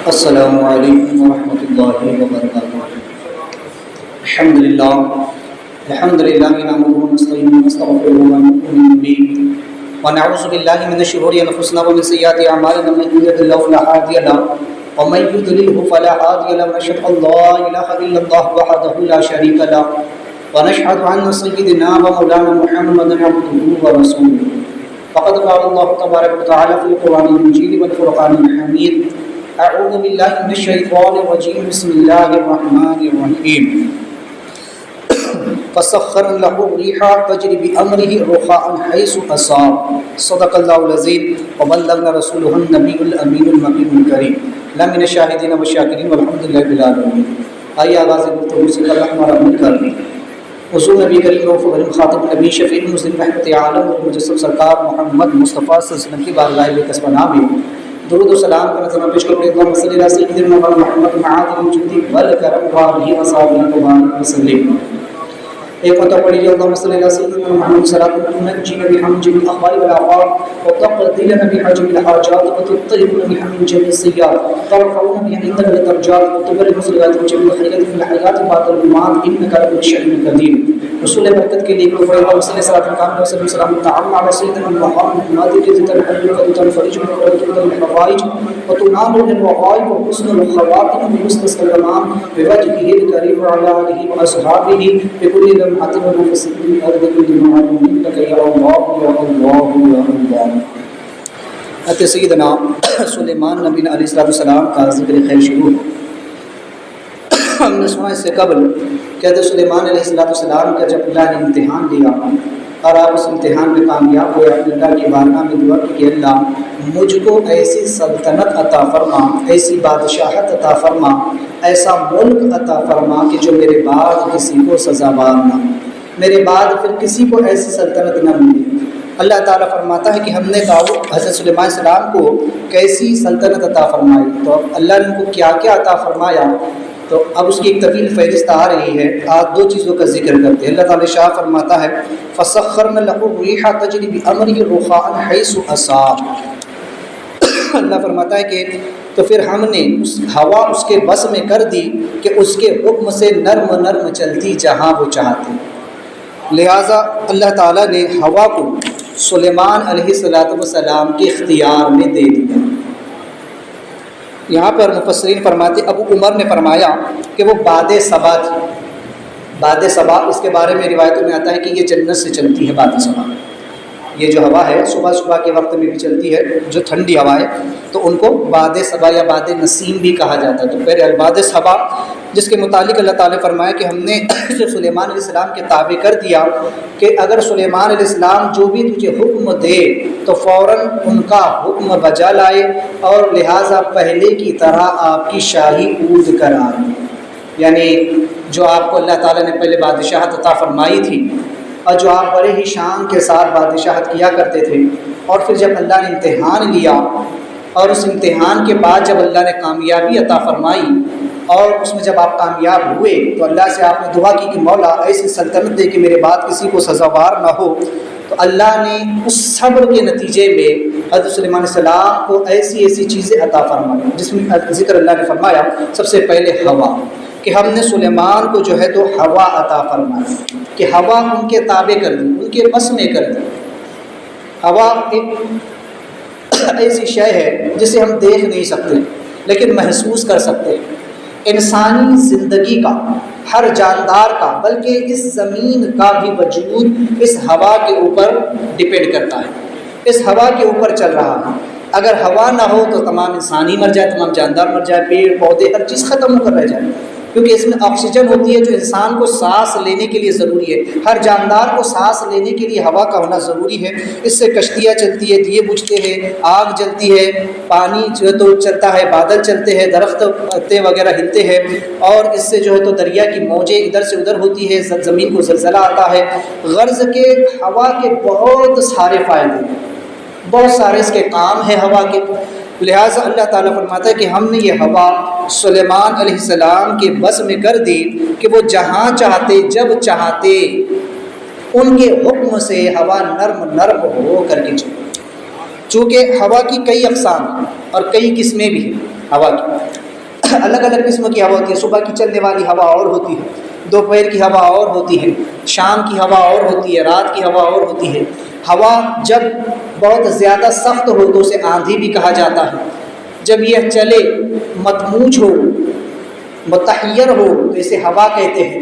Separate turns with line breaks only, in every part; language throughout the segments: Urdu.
السلام علیکم ورحمۃ اللہ وبرکاتہ۔ الحمدللہ نحمده ونستعینه ونستغفره ونؤمن به ونعوذ باللہ من شرور انفسنا ومن سیئات اعمالنا، من يهده الله فلا هادي له ومن يضلل فلا هادي له، ونشهد ان لا اله الا الله وحده لا شريك له ونشهد ان سيدنا ومولانا محمدا عبده ورسوله، فقد قال الله تبارک وتعالى في القرآن المجيد والفرقان الحميد: اعوذ باللہ من الشیطان الرجیم، بسم اللہ الرحمن الرحیم۔ فسخر له الريح تجري بأمره رخاء حيث أصاب، صدق الله العظيم وبلغنا رسوله النبي الأمين المكين الكريم، لمن الشاهدين والشاكرين والحمد لله رب العالمين۔ آئیے آغاز گفتگو سے کل ہمارا مل کر حضور نبی کریم و فضل خاتم نبی شفیع مسلم رحمت عالم اور مجسم سرکار محمد مصطفیٰ صلی اللہ علیہ وسلم کی بارگاہ میں قصبہ نام ہے، درود و سلام کا نظر پیش کرتے ہیں۔ اللہم صلی علی سیدنا محمد معادل الجود والکرم وآلہ وصحبہ وبارک وسلم۔ ایک مرتبہ پڑھیے: اللہم صلی علی سیدنا محمد صلاۃ تنجینا بہا من جمیع الاخطاء والآفات وتقضینا بہا جمیع الحاجات وتطهرنا بہا من جمیع السیئات وترفعنا بہا عندک الدرجات وتبلغنا صلوات من جمیع الخیرات فی الحیات بعد الممات انک علی کل شیء قدیر۔ رسول برکت کے لیے اللہم صلی صلاۃ کاملہ وسلم سلام تعالی علی سیدنا محمد نادر کے ذکر حج و تنفرج من الحوائج وتنال الرغائب وحسن الخواتم بمستص الغمام بوجهه الكريم وعلى آله وأصحابه بكل لمحة ونفس من أرض كل معلوم لك يا الله يا الله يا الله۔ حضرت سیدنا سلیمان نبی علیہ السلام کا ذکر خیر شروع۔ ہم نے سنا اس سے قبل کہ حضرت سلیمان علیہ السلام کا جب اللہ نے امتحان لیا اور آپ اس امتحان میں کامیاب ہوئے، اپنے اللہ کی بارگاہ میں دعا کی کہ اللہ مجھ کو ایسی سلطنت عطا فرما، ایسی بادشاہت عطا فرما، ایسا ملک عطا فرما کہ جو میرے بعد کسی کو سزاوار نہ، میرے بعد پھر کسی کو ایسی سلطنت نہ ملے۔ اللہ تعالیٰ فرماتا ہے کہ ہم نے حضرت سلیمان علیہ السلام کو کیسی سلطنت عطا فرمائی، تو اللہ نے ان کو کیا کیا عطا فرمایا، تو اب اس کی ایک طویل فہرست آ رہی ہے۔ آج دو چیزوں کا ذکر کرتے ہیں۔ اللہ تعالیٰ شاہ فرماتا ہے: فسخرنا له الريح تجري بأمره رخاء حيث أصاب۔ اللہ فرماتا ہے کہ تو پھر ہم نے اس ہوا اس کے بس میں کر دی کہ اس کے حکم سے نرم نرم چلتی جہاں وہ چاہتے، لہٰذا اللہ تعالیٰ نے ہوا کو سلیمان علیہ السلام کے اختیار میں دے دیا۔ یہاں پر مفسرین فرماتے، ابو عمر نے فرمایا کہ وہ باد صبا تھی۔ باد صبا، اس کے بارے میں روایتوں میں آتا ہے کہ یہ جنت سے چلتی ہے۔ باد صبا یہ جو ہوا ہے صبح صبح کے وقت میں بھی چلتی ہے، جو ٹھنڈی ہوا ہے، تو ان کو باد صبا یا باد نسیم بھی کہا جاتا ہے۔ تو پہلے الباد صبا، جس کے متعلق اللہ تعالیٰ نے فرمایا کہ ہم نے سلیمان علیہ السلام کے تابع کر دیا کہ اگر سلیمان علیہ السلام جو بھی تجھے حکم دے تو فوراً ان کا حکم بجا لائے، اور لہٰذا پہلے کی طرح آپ کی شاہی عود کرائے۔ یعنی جو آپ کو اللہ تعالیٰ نے پہلے بادشاہت عطا فرمائی تھی اور جو آپ بڑے ہی شان کے ساتھ بادشاہت کیا کرتے تھے، اور پھر جب اللہ نے امتحان لیا اور اس امتحان کے بعد جب اللہ نے کامیابی عطا فرمائی اور اس میں جب آپ کامیاب ہوئے تو اللہ سے آپ نے دعا کی کہ مولا ایسی سلطنت دے کہ میرے بعد کسی کو سزاوار نہ ہو، تو اللہ نے اس صبر کے نتیجے میں حضرت سلیمان علیہ السلام کو ایسی چیزیں عطا فرمائی، جس میں ذکر اللہ نے فرمایا سب سے پہلے ہوا، کہ ہم نے سلیمان کو جو ہے تو ہوا عطا فرمائی، کہ ہوا ان کے تابع کر دی، ان کے بس میں کر دی۔ ہوا ایک ایسی شے ہے جسے ہم دیکھ نہیں سکتے لیکن محسوس کر سکتے ہیں۔ انسانی زندگی کا، ہر جاندار کا، بلکہ اس زمین کا بھی وجود اس ہوا کے اوپر ڈپینڈ کرتا ہے، اس ہوا کے اوپر چل رہا ہے۔ اگر ہوا نہ ہو تو تمام انسان ہی مر جائے، تمام جاندار مر جائے، پیڑ پودے ہر چیز ختم ہو کر رہ جائے، کیونکہ اس میں آکسیجن ہوتی ہے جو انسان کو سانس لینے کے لیے ضروری ہے۔ ہر جاندار کو سانس لینے کے لیے ہوا کا ہونا ضروری ہے۔ اس سے کشتیاں چلتی ہے، دیے بجھتے ہیں، آگ جلتی ہے، پانی جو ہے تو چلتا ہے، بادل چلتے ہیں، درخت پتے وغیرہ ہلتے ہیں، اور اس سے جو ہے تو دریا کی موجیں ادھر سے ادھر ہوتی ہے، زمین کو زلزلہ آتا ہے۔ غرض کے ہوا کے بہت سارے فائدے، بہت سارے اس کے کام ہیں ہوا کے۔ لہٰذا اللہ تعالیٰ فرماتا ہے کہ ہم نے یہ ہوا سلیمان علیہ السلام کے بس میں کر دی کہ وہ جہاں چاہتے جب چاہتے ان کے حکم سے ہوا نرم نرم ہو کر کے چلے۔ چونکہ ہوا کی کئی اقسام اور کئی قسمیں بھی ہیں، ہوا کی الگ الگ قسم کی ہوا ہوتی ہے. صبح کی چلنے والی ہوا اور ہوتی ہے، دوپہر کی ہوا اور ہوتی ہے، شام کی ہوا اور ہوتی ہے، رات کی ہوا اور ہوتی ہے. ہوا جب بہت زیادہ سخت ہو تو اسے آندھی بھی کہا جاتا ہے. جب یہ چلے، متموج ہو، متحیر ہو تو اسے ہوا کہتے ہیں.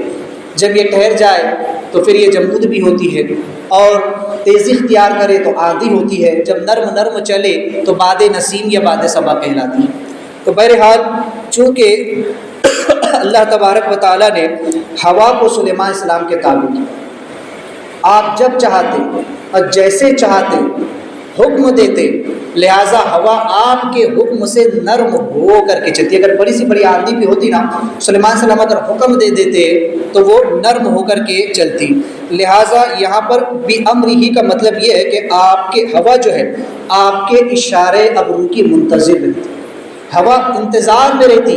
جب یہ ٹھہر جائے تو پھر یہ جمود بھی ہوتی ہے، اور تیزی اختیار کرے تو آندھی ہوتی ہے. جب نرم نرم چلے تو باد نسیم یا باد صبا کہلاتی ہے. تو بہرحال چونکہ اللہ تبارک و تعالیٰ نے ہوا کو سلیمان علیہ السلام کے تابع کیا، آپ جب چاہتے اور جیسے چاہتے حکم دیتے، لہٰذا ہوا آپ کے حکم سے نرم ہو کر کے چلتی. اگر بڑی سی بڑی آندھی بھی ہوتی نا، سلیمان علیہ السلام اگر حکم دے دیتے تو وہ نرم ہو کر کے چلتی. لہٰذا یہاں پر بھی امر ہی کا مطلب یہ ہے کہ آپ کے ہوا جو ہے آپ کے اشارے ابرو کی منتظر رہتی. ہوا انتظار میں رہتی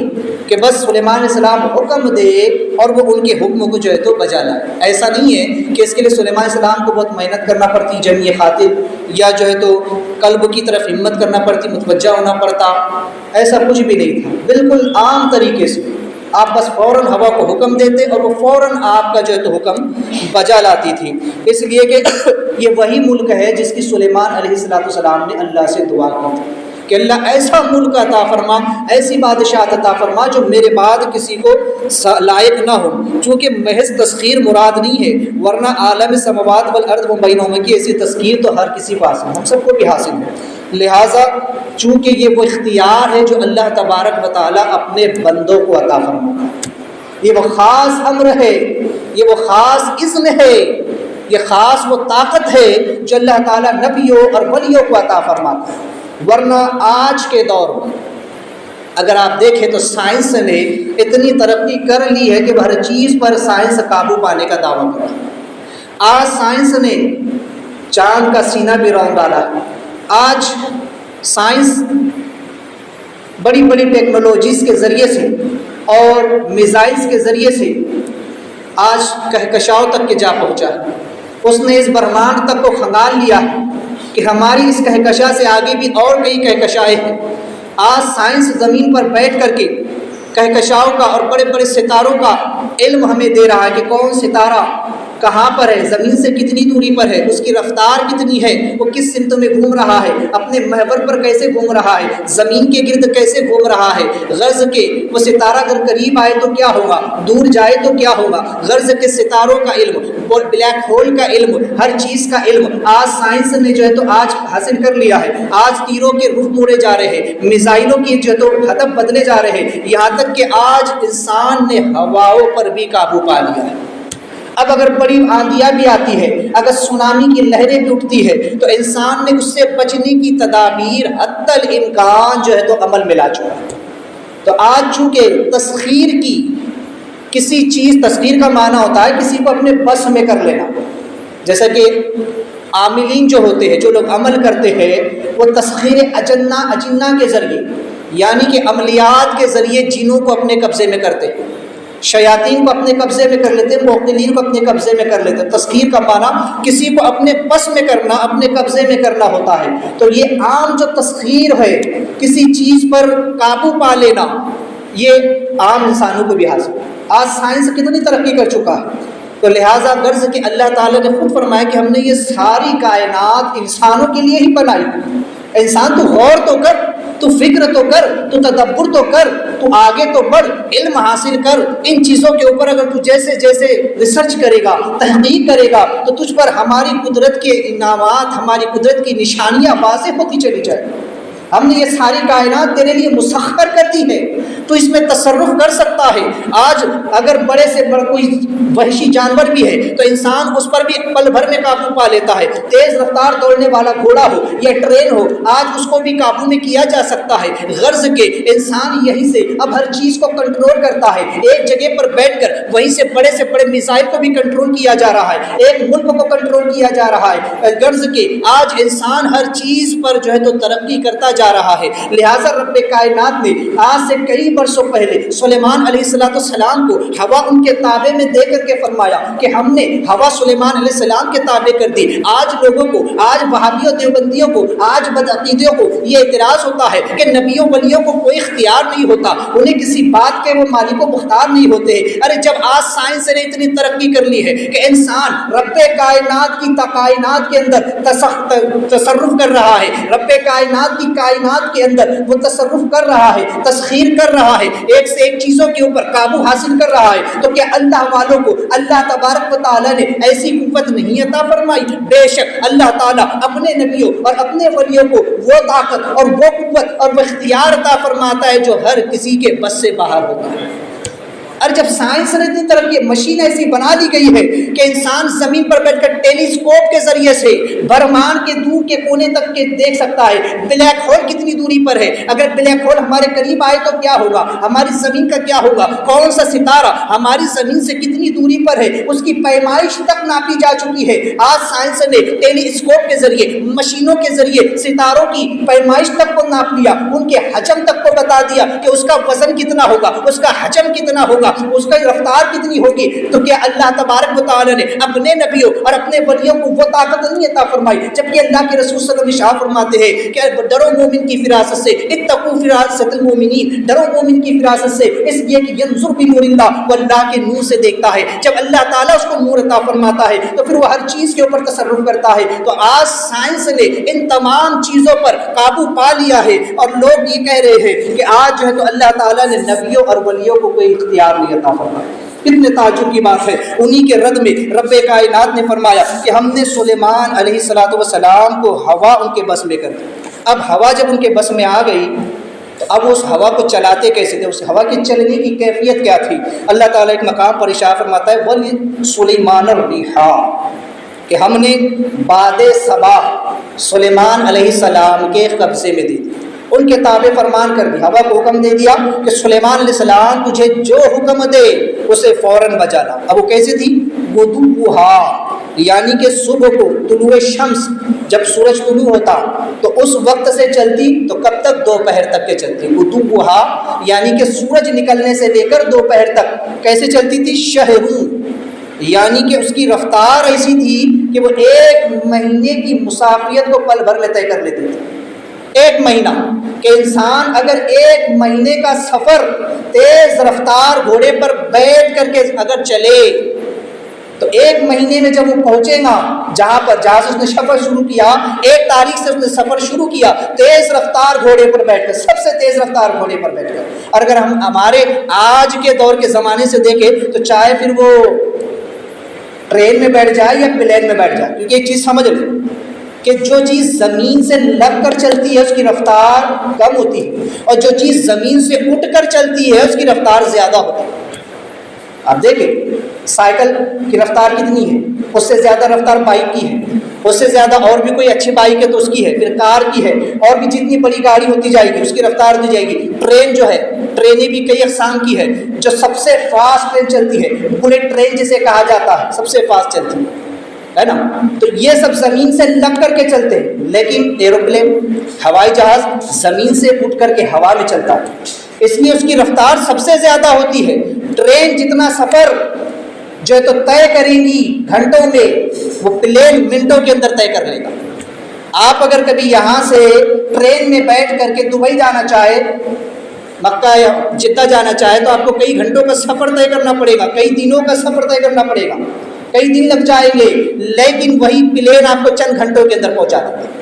کہ بس سلیمان علیہ السلام حکم دے اور وہ ان کے حکم کو جو ہے تو بجا لائے. ایسا نہیں ہے کہ اس کے لیے سلیمان علیہ السلام کو بہت محنت کرنا پڑتی، جمعی خاطر، یا جو ہے تو قلب کی طرف ہمت کرنا پڑتی، متوجہ ہونا پڑتا. ایسا کچھ بھی نہیں تھا. بالکل عام طریقے سے آپ بس فوراً ہوا کو حکم دیتے اور وہ فوراً آپ کا جو ہے تو حکم بجا لاتی تھی. اس لیے کہ یہ وہی ملک ہے جس کی سلیمان علیہ السلام نے اللہ سے دعا کی تھی کہ اللہ ایسا ملک عطا فرما، ایسی بادشاہت عطا فرما جو میرے بعد کسی کو لائق نہ ہو. چونکہ محض تسخیر مراد نہیں ہے، ورنہ عالم سماوات والارض و بینہما کی ایسی تسخیر تو ہر کسی کو حاصل ہے، ہم سب کو بھی حاصل ہے. لہٰذا چونکہ یہ وہ اختیار ہے جو اللہ تبارک و تعالیٰ اپنے بندوں کو عطا فرماتا ہے، یہ وہ خاص امر ہے، یہ وہ خاص اذن ہے، یہ خاص وہ طاقت ہے جو اللہ تعالیٰ نبیوں اور ولیوں کو عطا فرماتا ہے. ورنہ آج کے دور میں اگر آپ دیکھیں تو سائنس نے اتنی ترقی کر لی ہے کہ ہر چیز پر سائنس قابو پانے کا دعویٰ کرتا ہے. آج سائنس نے چاند کا سینہ بھی رون ڈالا ہے. آج سائنس بڑی بڑی ٹیکنالوجیز کے ذریعے سے اور میزائلز کے ذریعے سے آج کہکشاؤں تک کے جا پہنچا ہے. اس نے اس برہمانڈ تک کو کھنگال لیا ہے کہ ہماری اس کہکشاں سے آگے بھی اور کئی کہکشائیں ہیں. آج سائنس زمین پر بیٹھ کر کے کہکشاؤں کا اور بڑے بڑے ستاروں کا علم ہمیں دے رہا ہے کہ کون ستارہ کہاں پر ہے، زمین سے کتنی دوری پر ہے، اس کی رفتار کتنی ہے، وہ کس سمت میں گھوم رہا ہے، اپنے محور پر کیسے گھوم رہا ہے، زمین کے گرد کیسے گھوم رہا ہے. غرض کے وہ ستارہ اگر قریب آئے تو کیا ہوگا، دور جائے تو کیا ہوگا. غرض کے ستاروں کا علم اور بلیک ہول کا علم، ہر چیز کا علم آج سائنس نے جو ہے تو آج حاصل کر لیا ہے. آج تیروں کے رخ موڑے جا رہے ہیں، میزائلوں کی جو ہے تو ہدف بدلے جا رہے ہیں، یہاں تک کہ آج انسان نے ہواؤں پر بھی قابو پا لیا ہے. اب اگر بڑی آندھیاں بھی آتی ہے، اگر سونامی کی لہریں بھی اٹھتی ہے تو انسان نے اس سے بچنے کی تدابیر حتی الامکان جو ہے تو عمل میں لا چکا ہے. تو آج چونکہ تسخیر کی کسی چیز، تسخیر کا معنی ہوتا ہے کسی کو اپنے بس میں کر لینا. جیسا کہ عاملین جو ہوتے ہیں، جو لوگ عمل کرتے ہیں، وہ تسخیر اجنہ کے ذریعے، یعنی کہ عملیات کے ذریعے جنوں کو اپنے قبضے میں کرتے ہیں، شیاطین کو اپنے قبضے میں کر لیتے ہیں، موکلین کو اپنے قبضے میں کر لیتے ہیں. تسخیر کا معنی کسی کو اپنے بس میں کرنا، اپنے قبضے میں کرنا ہوتا ہے. تو یہ عام جو تسخیر ہے، کسی چیز پر قابو پا لینا، یہ عام انسانوں کو بھی حاصل ہے. آج سائنس کتنی ترقی کر چکا ہے. تو لہٰذا غرض کہ اللہ تعالیٰ نے خود فرمایا کہ ہم نے یہ ساری کائنات انسانوں کے لیے ہی بنائی. انسان تو غور تو کر، تو فکر تو کر، تو تدبر تو کر، تو آگے تو بڑھ، علم حاصل کر. ان چیزوں کے اوپر اگر تو جیسے جیسے ریسرچ کرے گا، تحقیق کرے گا، تو تجھ پر ہماری قدرت کے انعامات، ہماری قدرت کی نشانیاں واضح ہوتی چلی جائیں. ہم نے یہ ساری کائنات تیرے لیے مسخر کر دی ہے، تو اس میں تصرف کر سکتا ہے. آج اگر بڑے سے بڑا کوئی وحشی جانور بھی ہے تو انسان اس پر بھی پل بھر میں قابو پا لیتا ہے. تیز رفتار دوڑنے والا گھوڑا ہو یا ٹرین ہو، آج اس کو بھی قابو میں کیا جا سکتا ہے. غرض کہ انسان یہیں سے اب ہر چیز کو کنٹرول کرتا ہے. ایک جگہ پر بیٹھ کر وہیں سے بڑے میزائل کو بھی کنٹرول کیا جا رہا ہے، ایک ملک کو کنٹرول کیا جا رہا ہے. غرض کہ آج انسان ہر چیز پر جو ہے تو ترقی کرتا جا رہا ہے۔ لہٰذا رب کائنات نے آج سے کئی برسوں پہلے سلیمان علیہ السلام کو ہوا ان کے تابع میں دے کر کے فرمایا کہ ہم نے ہوا سلیمان علیہ السلام کے تابع کر دی۔ آج لوگوں کو، آج وہابیوں دیوبندیوں کو، آج بدعقیدیوں کو یہ اعتراض ہوتا ہے کہ نبیوں ولیوں کو کوئی اختیار نہیں ہوتا، انہیں کسی بات کے وہ مالک و مختار نہیں ہوتے۔ ارے جب آج سائنس نے اتنی ترقی کر لی ہے کہ انسان رب کائنات کی کائنات کے اندر تصرف کر رہا ہے، رب کائنات کی کائنات کے اندر وہ تصرف کر رہا ہے، تسخیر کر رہا ہے، ایک سے ایک چیزوں کے اوپر قابو حاصل کر رہا ہے، تو کیا اللہ والوں کو اللہ تبارک و تعالیٰ نے ایسی قوت نہیں عطا فرمائی؟ بے شک اللہ تعالیٰ اپنے نبیوں اور اپنے ولیوں کو وہ طاقت اور وہ قوت اور وہ اختیار عطا فرماتا ہے جو ہر کسی کے بس سے باہر ہوتا ہے۔ اور جب سائنس نے اتنی طرح مشین ایسی بنا دی گئی ہے کہ انسان زمین پر بیٹھ کر ٹیلیسکوپ کے ذریعے سے برہمان کے دور کے کونے تک کے دیکھ سکتا ہے بلیک ہول کتنی دوری پر ہے، اگر بلیک ہول ہمارے قریب آئے تو کیا ہوگا، ہماری زمین کا کیا ہوگا، کون سا ستارہ ہماری زمین سے کتنی دوری پر ہے، اس کی پیمائش تک ناپی جا چکی ہے۔ آج سائنس نے ٹیلیسکوپ کے ذریعے، مشینوں کے ذریعے ستاروں کی پیمائش تک کو ناپ لیا، ان کے حجم تک کو بتا دیا کہ اس کا وزن کتنا ہوگا، اس کا حجم کتنا ہوگا، اس کا رفتار کتنی ہوگی۔ تو کیا اللہ تبارک و تعالی نے اپنے نبیوں اور اپنے ولیوں کو وہ طاقت نہیں عطا فرمائی؟ جبکہ اللہ کے رسول صلی اللہ علیہ وسلم فرماتے ہیں کہ ڈرو مومن کی فراست سے، اتقوا فراست المؤمنین، ڈرو مومن کی فراست سے، اس لیے کہ ینظر بنور اللہ، وہ اللہ کے نور سے دیکھتا ہے۔ جب اللہ تعالیٰ اس کو نور عطا فرماتا ہے تو پھر وہ ہر چیز کے اوپر تصرف کرتا ہے۔ تو آج سائنس نے ان تمام چیزوں پر قابو پا لیا ہے اور لوگ یہ کہہ رہے ہیں کہ آج جو ہے تو اللہ تعالیٰ نے نبیوں اور ولیوں کو کوئی اختیار نہیں عطا فرمایا۔ کتنے تعجب کی بات ہے۔ انہی کے رد میں رب کائنات نے فرمایا کہ ہم نے سلیمان علیہ السلام کو ہوا ان کے بس میں کر دی۔ اب ہوا جب ان کے بس میں آ گئی تو اب اس ہوا کو چلاتے کیسے تھے، اس ہوا کے چلنے کی کیفیت کیا تھی؟ اللہ تعالیٰ ایک مقام پر ارشاد فرماتا ہے وَلِسُلَيْمَانَ الرِّيحَ، کہ ہم نے باد صبا سلیمان علیہ السلام کے قبضے میں دی، ان کے تابع فرمان کر دی۔ ہوا کو حکم دے دیا کہ سلیمان علیہ السلام تجھے جو حکم دے اسے فوراً بجا لا۔ اب وہ کیسے تھی؟ غدوہا، یعنی کہ صبح کو طلوع شمس، جب سورج طلوع ہوتا تو اس وقت سے چلتی تو کب تک؟ دوپہر تک کے چلتی۔ غدوہا یعنی کہ سورج نکلنے سے لے کر دوپہر تک کیسے چلتی تھی؟ شہرون، یعنی کہ اس کی رفتار ایسی تھی کہ وہ ایک مہینے کی مسافت کو پل بھر میں طے کر لیتی تھی۔ ایک مہینہ کہ انسان اگر ایک مہینے کا سفر تیز رفتار گھوڑے پر بیٹھ کر کے اگر چلے تو ایک مہینے میں جب وہ پہنچے گا جہاں پر جہاز اس نے سفر شروع کیا، ایک تاریخ سے اس نے سفر شروع کیا تیز رفتار گھوڑے پر بیٹھ کر، سب سے تیز رفتار گھوڑے پر بیٹھ کر۔ اور اگر ہم ہمارے آج کے دور کے زمانے سے دیکھیں تو چاہے پھر وہ ٹرین میں بیٹھ جائے یا پلین میں بیٹھ جائے، کیونکہ ایک چیز سمجھ لیں کہ جو چیز زمین سے لگ کر چلتی ہے اس کی رفتار کم ہوتی ہے، اور جو چیز زمین سے اٹھ کر چلتی ہے اس کی رفتار زیادہ ہوتی ہے۔ آپ دیکھیں سائیکل کی رفتار کتنی ہے، اس سے زیادہ رفتار بائک کی ہے، اس سے زیادہ اور بھی کوئی اچھی بائک ہے تو اس کی ہے، پھر کار کی ہے، اور بھی جتنی بڑی گاڑی ہوتی جائے گی اس کی رفتار دی جائے گی۔ ٹرین جو ہے، ٹرینیں بھی کئی اقسام کی ہے، جو سب سے فاسٹ ٹرین چلتی ہے بلٹ ٹرین جسے کہا جاتا ہے، سب سے فاسٹ چلتی ہے نا، تو یہ سب زمین سے لگ کر کے چلتے ہیں۔ لیکن ایروپلین، ہوائی جہاز زمین سے اٹھ کر کے ہوا میں چلتا ہے، اس لیے اس کی رفتار سب سے زیادہ ہوتی ہے۔ ٹرین جتنا سفر جو ہے تو طے کریں گی گھنٹوں میں، وہ پلین منٹوں کے اندر طے کر لے گا۔ آپ اگر کبھی یہاں سے ٹرین میں بیٹھ کر کے دبئی جانا چاہے، مکہ یا جدہ جانا چاہے تو آپ کو کئی گھنٹوں کا سفر طے کرنا پڑے گا، کئی دنوں کا سفر طے کرنا پڑے گا، کئی دن لگ جائیں گے، لیکن وہی پلین آپ کو چند گھنٹوں کے اندر پہنچا دے گا،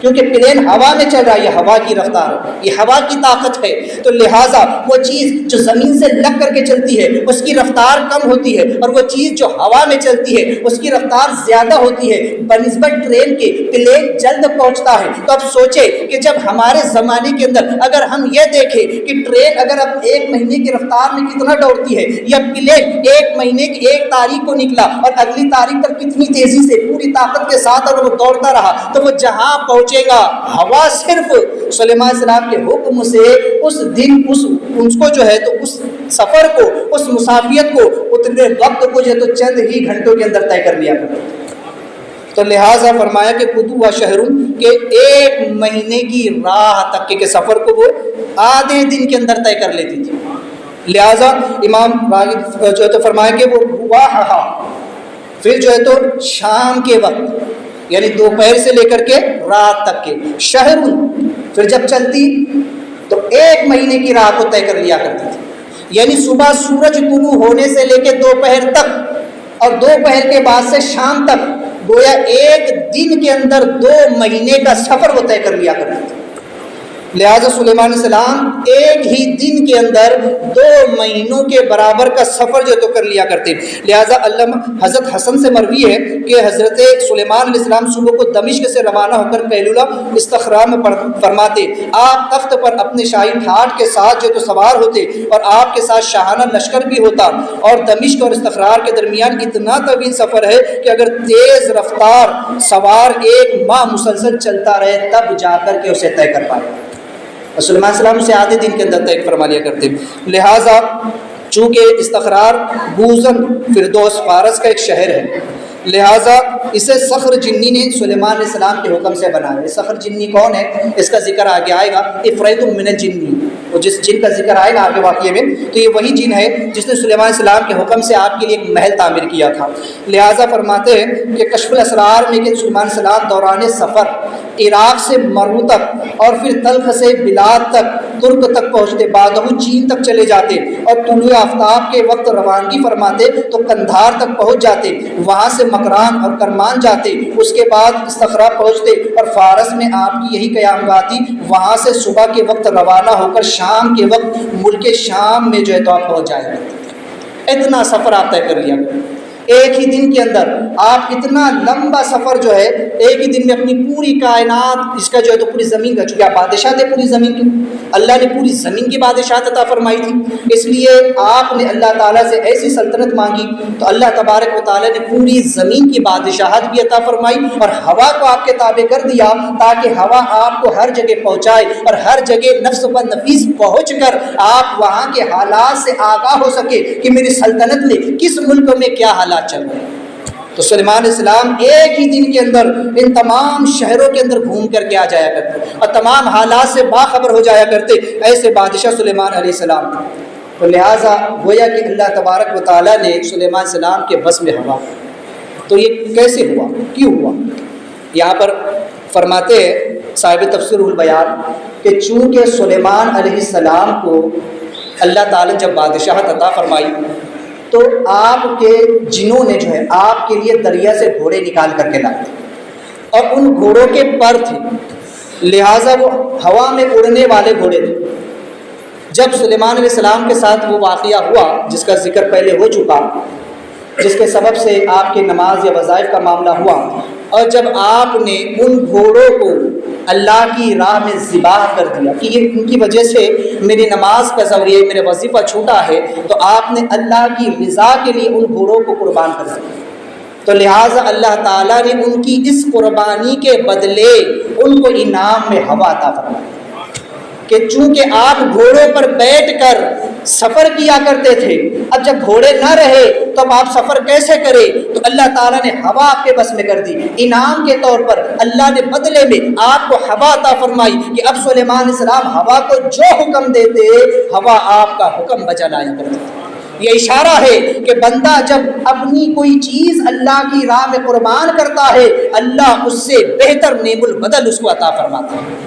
کیونکہ پلین ہوا میں چل رہا ہے، یہ ہوا کی رفتار ہے، یہ ہوا کی طاقت ہے۔ تو لہٰذا وہ چیز جو زمین سے لگ کر کے چلتی ہے اس کی رفتار کم ہوتی ہے، اور وہ چیز جو ہوا میں چلتی ہے اس کی رفتار زیادہ ہوتی ہے بنسبت ٹرین کے۔ پلین جلد پہنچتا ہے، تو اب سوچے کہ جب ہمارے زمانے کے اندر اگر ہم یہ دیکھیں کہ ٹرین اگر اب ایک مہینے کی رفتار میں کتنا دوڑتی ہے، یا پلین ایک مہینے کی ایک تاریخ کو نکلا اور اگلی تاریخ تک کتنی تیزی سے پوری طاقت کے ساتھ اگر وہ دوڑتا رہا تو وہ جہاں پہنچے گا، ہوا صرف سلیمان علیہ السلام کے حکم سے اس دن اس کو جو ہے تو اس سفر کو، اس مسافیت کو، اتنے وقت کو جو ہے تو چند ہی گھنٹوں کے اندر طے کر لیا کرتا۔ تو لہٰذا فرمایا کہ قدوہ شہرون کہ 1 مہینے کی راہ تک کے سفر کو وہ آدھے دن کے اندر طے کر لیتی تھی. لہٰذا امام راغب جو ہے تو فرمایا کہ وہ رواحہ پھر جو ہے تو شام کے وقت یعنی دوپہر سے لے کر کے رات تک کے شہرون پھر جب چلتی تو 1 مہینے کی راہ کو طے کر لیا کرتی تھی. یعنی صبح سورج طلوع ہونے سے لے کے دوپہر تک اور دوپہر کے بعد سے شام تک گویا 1 دن کے اندر 2 مہینے کا سفر وہ طے کر لیا کرتے تھے. لہٰذا سلیمان علیہ السلام 1 ہی دن کے اندر 2 مہینوں کے برابر کا سفر جو تو کر لیا کرتے. لہٰذا علامہ حضرت حسن سے مروی ہے کہ حضرت سلیمان علیہ السلام صبح کو دمشق سے روانہ ہو کر قیلولہ استخرا میں فرماتے. آپ تخت پر اپنے شاہی ٹھاٹ کے ساتھ جو تو سوار ہوتے اور آپ کے ساتھ شاہانہ لشکر بھی ہوتا. اور دمشق اور استخرار کے درمیان اتنا طویل سفر ہے کہ اگر تیز رفتار سوار 1 ماہ مسلسل چلتا رہے تب جا کر کے اسے طے کر پائے. سلیمان علیہ السلام سے آدھے دن کے اندر طے فرما لیا کرتے. لہٰذا چونکہ استخرار بوزن فردوس فارس کا ایک شہر ہے، لہٰذا اسے صخر جنی نے سلیمان علیہ السلام کے حکم سے بنایا. صخر جنی کون ہے اس کا ذکر آگے آئے گا. افریت من الجنی، اور جس جن کا ذکر آئے گا آگے واقعے میں تو یہ وہی جن ہے جس نے سلیمان علیہ السلام کے حکم سے آپ کے لیے ایک محل تعمیر کیا تھا. لہٰذا فرماتے ہیں کہ کشف الاسرار میں کہ سلیمان علیہ السلام دوران سفر عراق سے مرو تک اور پھر تلخ سے بلاد تک ترک تک پہنچتے، بعدہ چین تک چلے جاتے اور طلوع آفتاب کے وقت روانگی فرماتے تو قندھار تک پہنچ جاتے، وہاں سے مکران اور کرمان جاتے، اس کے بعد استخرا پہنچتے اور فارس میں آپ کی یہی قیام گاہ تھی. وہاں سے صبح کے وقت روانہ ہو کر شام کے وقت ملک شام میں جو ہے تو آپ پہنچ جائیں گے. اتنا سفر آپ طے کر لیا. 1 ہی دن کے اندر آپ اتنا لمبا سفر جو ہے 1 ہی دن میں اپنی پوری کائنات اس کا جو ہے تو پوری زمین کا، چونکہ آپ بادشاہ تھے پوری زمین کے، اللہ نے پوری زمین کی بادشاہت عطا فرمائی تھی، اس لیے آپ نے اللہ تعالیٰ سے ایسی سلطنت مانگی تو اللہ تبارک و تعالیٰ نے پوری زمین کی بادشاہت بھی عطا فرمائی اور ہوا کو آپ کے تابع کر دیا تاکہ ہوا آپ کو ہر جگہ پہنچائے اور ہر جگہ نفس و نفیس پہنچ کر آپ وہاں کے حالات سے آگاہ ہو سکے کہ میری سلطنت میں کس ملک میں کیا حالات چل رہے ہیں. تو سلیمان علیہ السلام 1 ہی دن کے اندر ان تمام شہروں کے اندر گھوم کر کے آ جایا کرتے اور تمام حالات سے باخبر ہو جایا کرتے. ایسے بادشاہ سلیمان علیہ السلام تھے. تو لہٰذا گویا کہ اللہ تبارک و تعالیٰ نے سلیمان علیہ السلام کے بس میں ہوا. تو یہ کیسے ہوا، کیوں ہوا؟ یہاں پر فرماتے ہیں صاحب تفسیر البیان کہ چونکہ سلیمان علیہ السلام کو اللہ تعالیٰ جب بادشاہت عطا فرمائی تو آپ کے جنوں نے جو ہے آپ کے لیے دریا سے گھوڑے نکال کر کے لائے اور ان گھوڑوں کے پر تھے، لہٰذا وہ ہوا میں اڑنے والے گھوڑے تھے. جب سلیمان علیہ السلام کے ساتھ وہ واقعہ ہوا جس کا ذکر پہلے ہو چکا، جس کے سبب سے آپ کے نماز یا وظائف کا معاملہ ہوا، اور جب آپ نے ان گھوڑوں کو اللہ کی راہ میں ذبح کر دیا کہ یہ ان کی وجہ سے میری نماز کا ذریعہ میرا وظیفہ چھوٹا ہے، تو آپ نے اللہ کی رضا کے لیے ان گھوڑوں کو قربان کر دیا. تو لہٰذا اللہ تعالیٰ نے ان کی اس قربانی کے بدلے ان کو انعام میں ہوا عطا فرمائی کہ چونکہ آپ گھوڑوں پر بیٹھ کر سفر کیا کرتے تھے، اب جب گھوڑے نہ رہے تو اب آپ سفر کیسے کریں؟ تو اللہ تعالیٰ نے ہوا آپ کے بس میں کر دی. انعام کے طور پر اللہ نے بدلے میں آپ کو ہوا عطا فرمائی کہ اب سلیمان علیہ السلام ہوا کو جو حکم دیتے ہوا آپ کا حکم بجا لایا کرتی. یہ اشارہ ہے کہ بندہ جب اپنی کوئی چیز اللہ کی راہ میں قربان کرتا ہے اللہ اس سے بہتر نعم البدل اس کو عطا فرماتا ہے.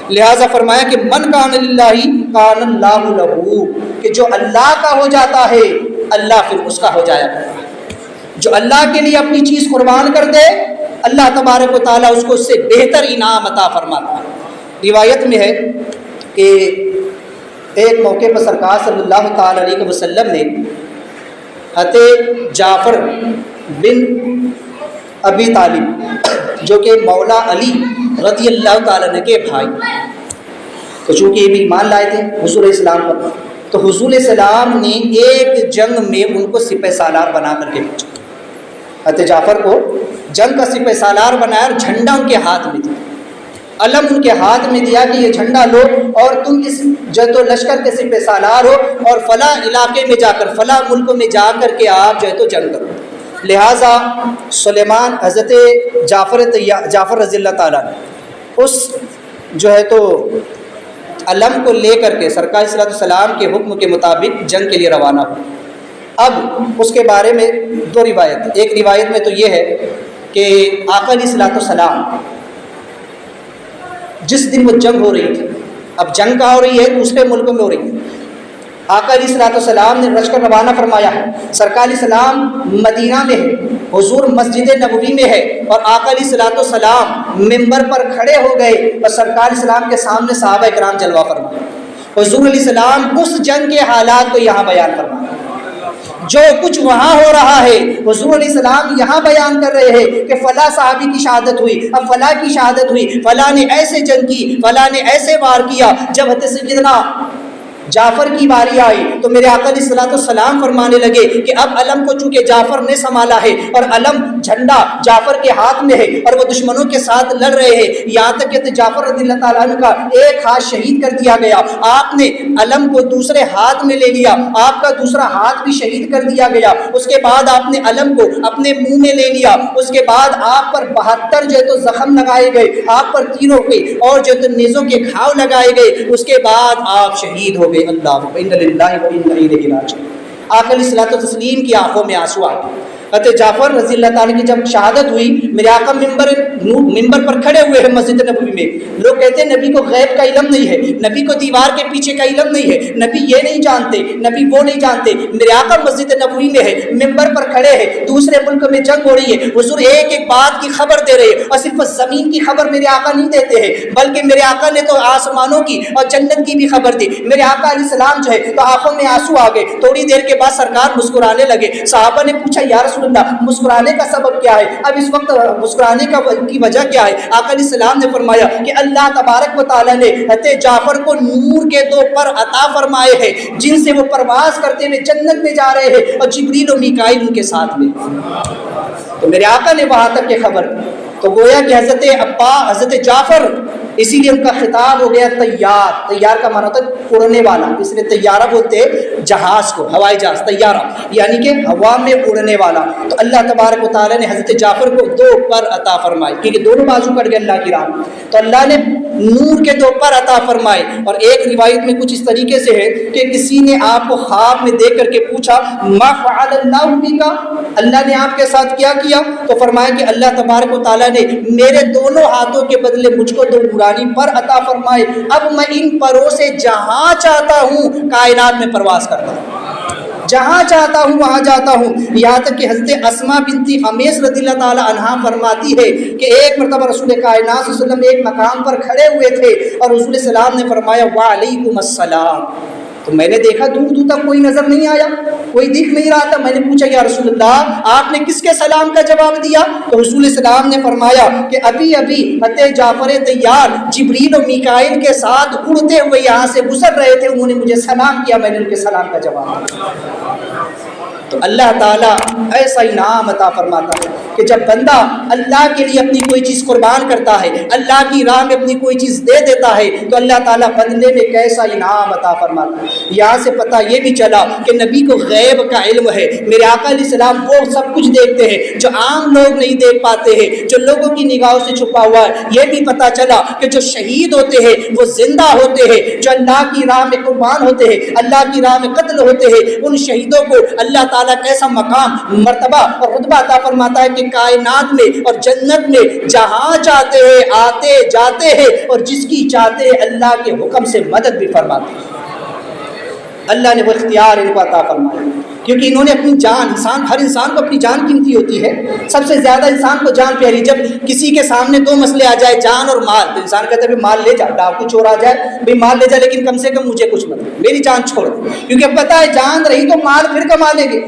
لہٰذا فرمایا کہ من کان للہ کان اللہ لہ، کہ جو اللہ کا ہو جاتا ہے اللہ پھر اس کا ہو جایا کرتا ہے. جو اللہ کے لیے اپنی چیز قربان کر دے اللہ تبارک و تعالیٰ اس کو اس سے بہتر انعام عطا فرماتا ہے. روایت میں ہے کہ ایک موقع پر سرکار صلی اللہ تعالیٰ علیہ وسلم نے حضرت جعفر بن ابی طالب جو کہ مولا علی رضی اللہ تعالیٰ عنہ کے بھائی، تو چونکہ یہ بھی ایمان لائے تھے حضور علیہ السلام پر، تو حضور علیہ السلام نے ایک جنگ میں ان کو سپہ سالار بنا کر کے بھیجا. حضرت جعفر کو جنگ کا سپہ سالار بنایا اور جھنڈا ان کے ہاتھ میں دیا، علم ان کے ہاتھ میں دیا کہ یہ جھنڈا لو اور تم اس جو لشکر کے سپہ سالار ہو اور فلاں علاقے میں جا کر فلاں ملک میں جا کر کے آپ جو ہے تو جنگ کرو. لہٰذا سلیمان حضرت جعفر رضی اللہ تعالیٰ اس جو ہے تو علم کو لے کر کے سرکار صلی اللہ علیہ وسلم کے حکم کے مطابق جنگ کے لیے روانہ ہو۔ اب اس کے بارے میں دو روایت، ایک روایت میں تو یہ ہے کہ آقا علیہ الصلوۃ والسلام جس دن وہ جنگ ہو رہی تھی، اب جنگ کہاں ہو رہی ہے؟ دوسرے ملکوں میں ہو رہی ہے، آقا علیہ الصلوۃ والسلام نے لشکر روانہ فرمایا ہے، سرکار علیہ السلام مدینہ میں ہے، حضور مسجد نبوی میں ہے، اور آقا علیہ الصلوۃ والسلام ممبر پر کھڑے ہو گئے اور سرکار علیہ السلام کے سامنے صحابہ کرام جلوہ فرمائے۔ حضور علیہ السلام اس جنگ کے حالات کو یہاں بیان فرمائے، جو کچھ وہاں ہو رہا ہے حضور علیہ السلام یہاں بیان کر رہے ہیں کہ فلاں صحابی کی شہادت ہوئی، اب فلاں کی شہادت ہوئی، فلاں نے ایسے جنگ کی، فلاں نے ایسے وار کیا۔ جب حضرت سیدنا جعفر کی باری آئی تو میرے آقا علیہ الصلوۃ والسلام فرمانے لگے کہ اب علم کو چونکہ جعفر نے سنبھالا ہے اور علم جھنڈا جعفر کے ہاتھ میں ہے اور وہ دشمنوں کے ساتھ لڑ رہے ہیں، یہاں تک کہ جعفر رضی اللہ تعالیٰ عنہ کا ایک ہاتھ شہید کر دیا گیا، آپ نے علم کو دوسرے ہاتھ میں لے لیا، آپ کا دوسرا ہاتھ بھی شہید کر دیا گیا، اس کے بعد آپ نے علم کو اپنے منہ میں لے لیا، اس کے بعد آپ پر 72 جو ہے تو زخم لگائے گئے، آپ پر تیروں کے اور جو ہے تو نیزوں کے گھاؤ لگائے گئے، اس کے بعد آپ شہید ہو گئے۔ اللہ انا للہ و انا الیہ راجعون۔ آقا علیہ الصلوۃ والتسلیم کی آنکھوں میں آنسو آ گئے۔ حضرت جعفر رضی اللہ تعالیٰ کی جب شہادت ہوئی، میرے آقا ممبر پر کھڑے ہوئے ہیں مسجد نبوی میں، لوگ کہتے ہیں نبی کو غیب کا علم نہیں ہے، نبی کو دیوار کے پیچھے کا علم نہیں ہے، نبی یہ نہیں جانتے، نبی وہ نہیں جانتے۔ میرے آقا مسجد نبوی میں ہے، ممبر پر کھڑے ہیں، دوسرے ملک میں جنگ ہو رہی ہے، حضور ایک ایک بات کی خبر دے رہے ہیں، اور صرف زمین کی خبر میرے آقا نہیں دیتے ہیں، بلکہ میرے آقا نے تو آسمانوں کی اور جنت کی بھی خبر دی۔ میرے آقا علیہ السلام جو ہے تو آنکھوں میں آنسو آ گئے، تھوڑی دیر کے بعد سرکار مسکرانے لگے۔ صحابہ نے پوچھا یا رسول اللہ مسکرانے کا سبب کیا ہے؟ اب اس وقت مسکرانے کی وجہ کیا ہے؟ آقا علیہ السلام نے فرمایا کہ اللہ تبارک و تعالیٰ نے حضرت جعفر کو نور کے 2 پر عطا فرمائے ہیں جن سے وہ پرواز کرتے ہوئے جنت میں جا رہے ہیں، اور جبریل و میکائیل ان کے ساتھ میں۔ تو میرے آقا نے وہاں تک کے خبر، تو گویا کہ حضرت جعفر، اسی لیے ان کا خطاب ہو گیا طیار۔ طیار کا معنی ہوتا ہے اڑنے والا، اس لیے طیارہ بولتے ہیں جہاز کو، ہوائی جہاز طیارہ، یعنی کہ ہوا میں اڑنے والا۔ تو اللہ تبارک و تعالیٰ نے حضرت جعفر کو 2 پر عطا فرمائے، کیونکہ دونوں بازو کٹ گئے اللہ کی راہ میں، تو اللہ نے نور کے 2 پر عطا فرمائے۔ اور ایک روایت میں کچھ اس طریقے سے ہے کہ کسی نے آپ کو خواب میں دیکھ کر کے پوچھا ما فعل اللہ بکا، اللہ نے آپ کے ساتھ کیا کیا؟ تو فرمایا کہ اللہ تبارک و تعالیٰ نے میرے دونوں ہاتھوں کے بدلے مجھ کو 2 نورانی پر عطا فرمائے، اب میں ان پروں سے جہاں چاہتا ہوں کائنات میں پرواز کرتا ہوں، جہاں چاہتا ہوں وہاں جاتا ہوں۔ یہاں تک کہ حضرت اسماء بنت حمیس رضی اللہ تعالی عنہا فرماتی ہے کہ ایک مرتبہ رسول کائنات صلی اللہ علیہ وسلم ایک مقام پر کھڑے ہوئے تھے اور رسول السلام نے فرمایا وعلیکم السلام، تو میں نے دیکھا دور دور تک کوئی نظر نہیں آیا، کوئی دکھ نہیں رہا تھا۔ میں نے پوچھا یا رسول اللہ آپ نے کس کے سلام کا جواب دیا؟ تو رسول السلام نے فرمایا کہ ابھی حضرت جعفر طیار جبریل و میکائیل کے ساتھ اڑتے ہوئے یہاں سے گزر رہے تھے، انہوں نے مجھے سلام کیا، میں نے ان کے سلام کا جواب دیا۔ تو اللہ تعالیٰ ایسا انعام عطا فرماتا ہے کہ جب بندہ اللہ کے لیے اپنی کوئی چیز قربان کرتا ہے، اللہ کی راہ میں اپنی کوئی چیز دے دیتا ہے، تو اللہ تعالیٰ بندے میں کیسا انعام عطا فرماتا ہے۔ یہاں سے پتہ یہ بھی چلا کہ نبی کو غیب کا علم ہے، میرے آقا علیہ السلام وہ سب کچھ دیکھتے ہیں جو عام لوگ نہیں دیکھ پاتے ہیں، جو لوگوں کی نگاہوں سے چھپا ہوا ہے۔ یہ بھی پتہ چلا کہ جو شہید ہوتے ہیں وہ زندہ ہوتے ہیں، جو اللہ کی راہ میں قربان ہوتے ہیں، اللہ کی راہ میں قتل ہوتے ہیں، ان شہیدوں کو اللہ تعالیٰ کیسا مقام، مرتبہ اور رتبہ عطا فرماتا ہے کہ کائنات میں اور جنت میں جہاں چاہتے ہیں آتے جاتے ہیں، اور جس کی چاہتے ہیں اللہ کے حکم سے مدد بھی فرماتے ہیں۔ اللہ نے وہ اختیار ان کو عطا فرمایا کیونکہ انہوں نے اپنی جان، ہر انسان کو اپنی جان قیمتی ہوتی ہے، سب سے زیادہ انسان کو جان پیاری۔ جب کسی کے سامنے 2 مسئلے آ جائے جان اور مال، تو انسان کہتا ہے بھی مال لے جا، ڈاکو چور آ جائے بھی مال لے جا، لیکن کم سے کم مجھے کچھ مت، میری جان چھوڑ، کیونکہ پتہ ہے جان رہی تو مال پھر کما لیں گے۔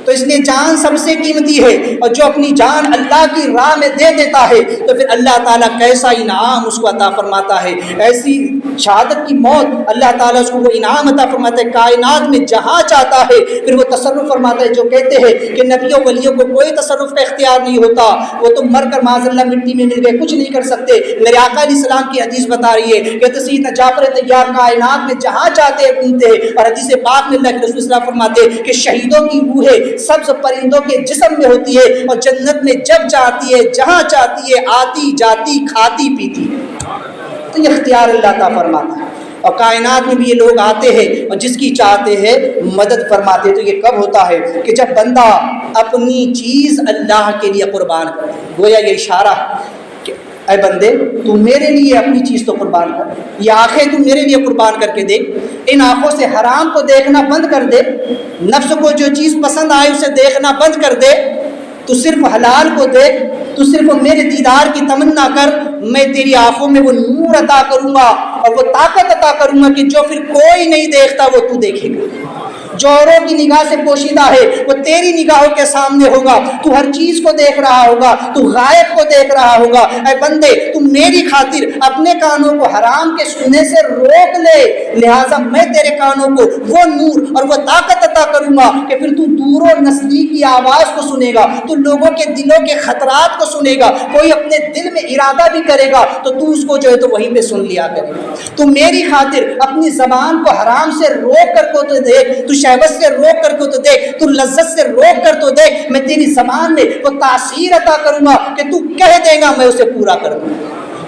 تو اس لیے جان سب سے قیمتی ہے، اور جو اپنی جان اللہ کی راہ میں دے دیتا ہے تو پھر اللہ تعالیٰ کیسا انعام اس کو عطا فرماتا ہے۔ ایسی شہادت کی موت اللہ تعالیٰ اس کو وہ انعام عطا فرماتا ہے، کائنات میں جہاں چاہتا ہے پھر وہ تصرف فرماتا ہے. جو کہتے ہیں کہ نبیوں ولیوں کو کوئی تصرف کا اختیار نہیں ہوتا, وہ تو مر کر معاذ اللہ مٹی میں مل گئے, کچھ نہیں کر سکتے. میرے آقا علیہ السلام کی حدیث بتا رہی ہے کہ سیدنا جعفر طیار کائنات میں جہاں چاہتے ہیں گھومتے ہیں. اور حدیث پاک میں اللہ کے رسول صلی اللہ علیہ وسلم فرماتے ہیں کہ شہیدوں کی روحیں سبز پرندوں کے جسم میں ہوتی ہے, اور جنت میں جب چاہتی ہے جہاں چاہتی ہے آتی جاتی کھاتی پیتی ہے. تو یہ اختیار اللہ تعالیٰ فرماتا ہے. اور کائنات میں بھی یہ لوگ آتے ہیں اور جس کی چاہتے ہیں مدد فرماتے ہیں. تو یہ کب ہوتا ہے کہ جب بندہ اپنی چیز اللہ کے لیے قربان کرے. گویا یہ اشارہ کہ اے بندے تو میرے لیے اپنی چیز تو قربان کر, یہ آنکھیں تو میرے لیے قربان کر کے دیکھ, ان آنکھوں سے حرام کو دیکھنا بند کر دے, نفس کو جو چیز پسند آئے اسے دیکھنا بند کر دے, تو صرف حلال کو دیکھ, تو صرف میرے دیدار کی تمنا کر, میں تیری آنکھوں میں وہ نور عطا کروں گا اور وہ طاقت عطا کروں گا کہ جو پھر کوئی نہیں دیکھتا وہ تو دیکھے گا. جو اوروں کی نگاہ سے پوشیدہ ہے وہ تیری نگاہوں کے سامنے ہوگا. تو ہر چیز کو دیکھ رہا ہوگا, تو غائب کو دیکھ رہا ہوگا. اے بندے تو میری خاطر اپنے کانوں کو حرام کے سننے سے روک لے, لہٰذا میں تیرے کانوں کو وہ نور اور وہ طاقت عطا کروں گا کہ پھر تو دور و نزدیک کی آواز کو سنے گا, تو لوگوں کے دلوں کے خطرات کو سنے گا. کوئی اپنے دل میں ارادہ بھی کرے گا تو تو اس کو جو ہے تو وہیں پہ سن لیا کرے گا. تو میری خاطر اپنی زبان کو حرام سے روک کر کو تو دیکھ, تو شہوت سے روک کر کو تو دیکھ, تو لذت سے روک کر تو دیکھ. میں تیری زبان میں وہ تاثیر عطا کروں گا کہ تو کہہ دے گا میں اسے پورا کر دوں.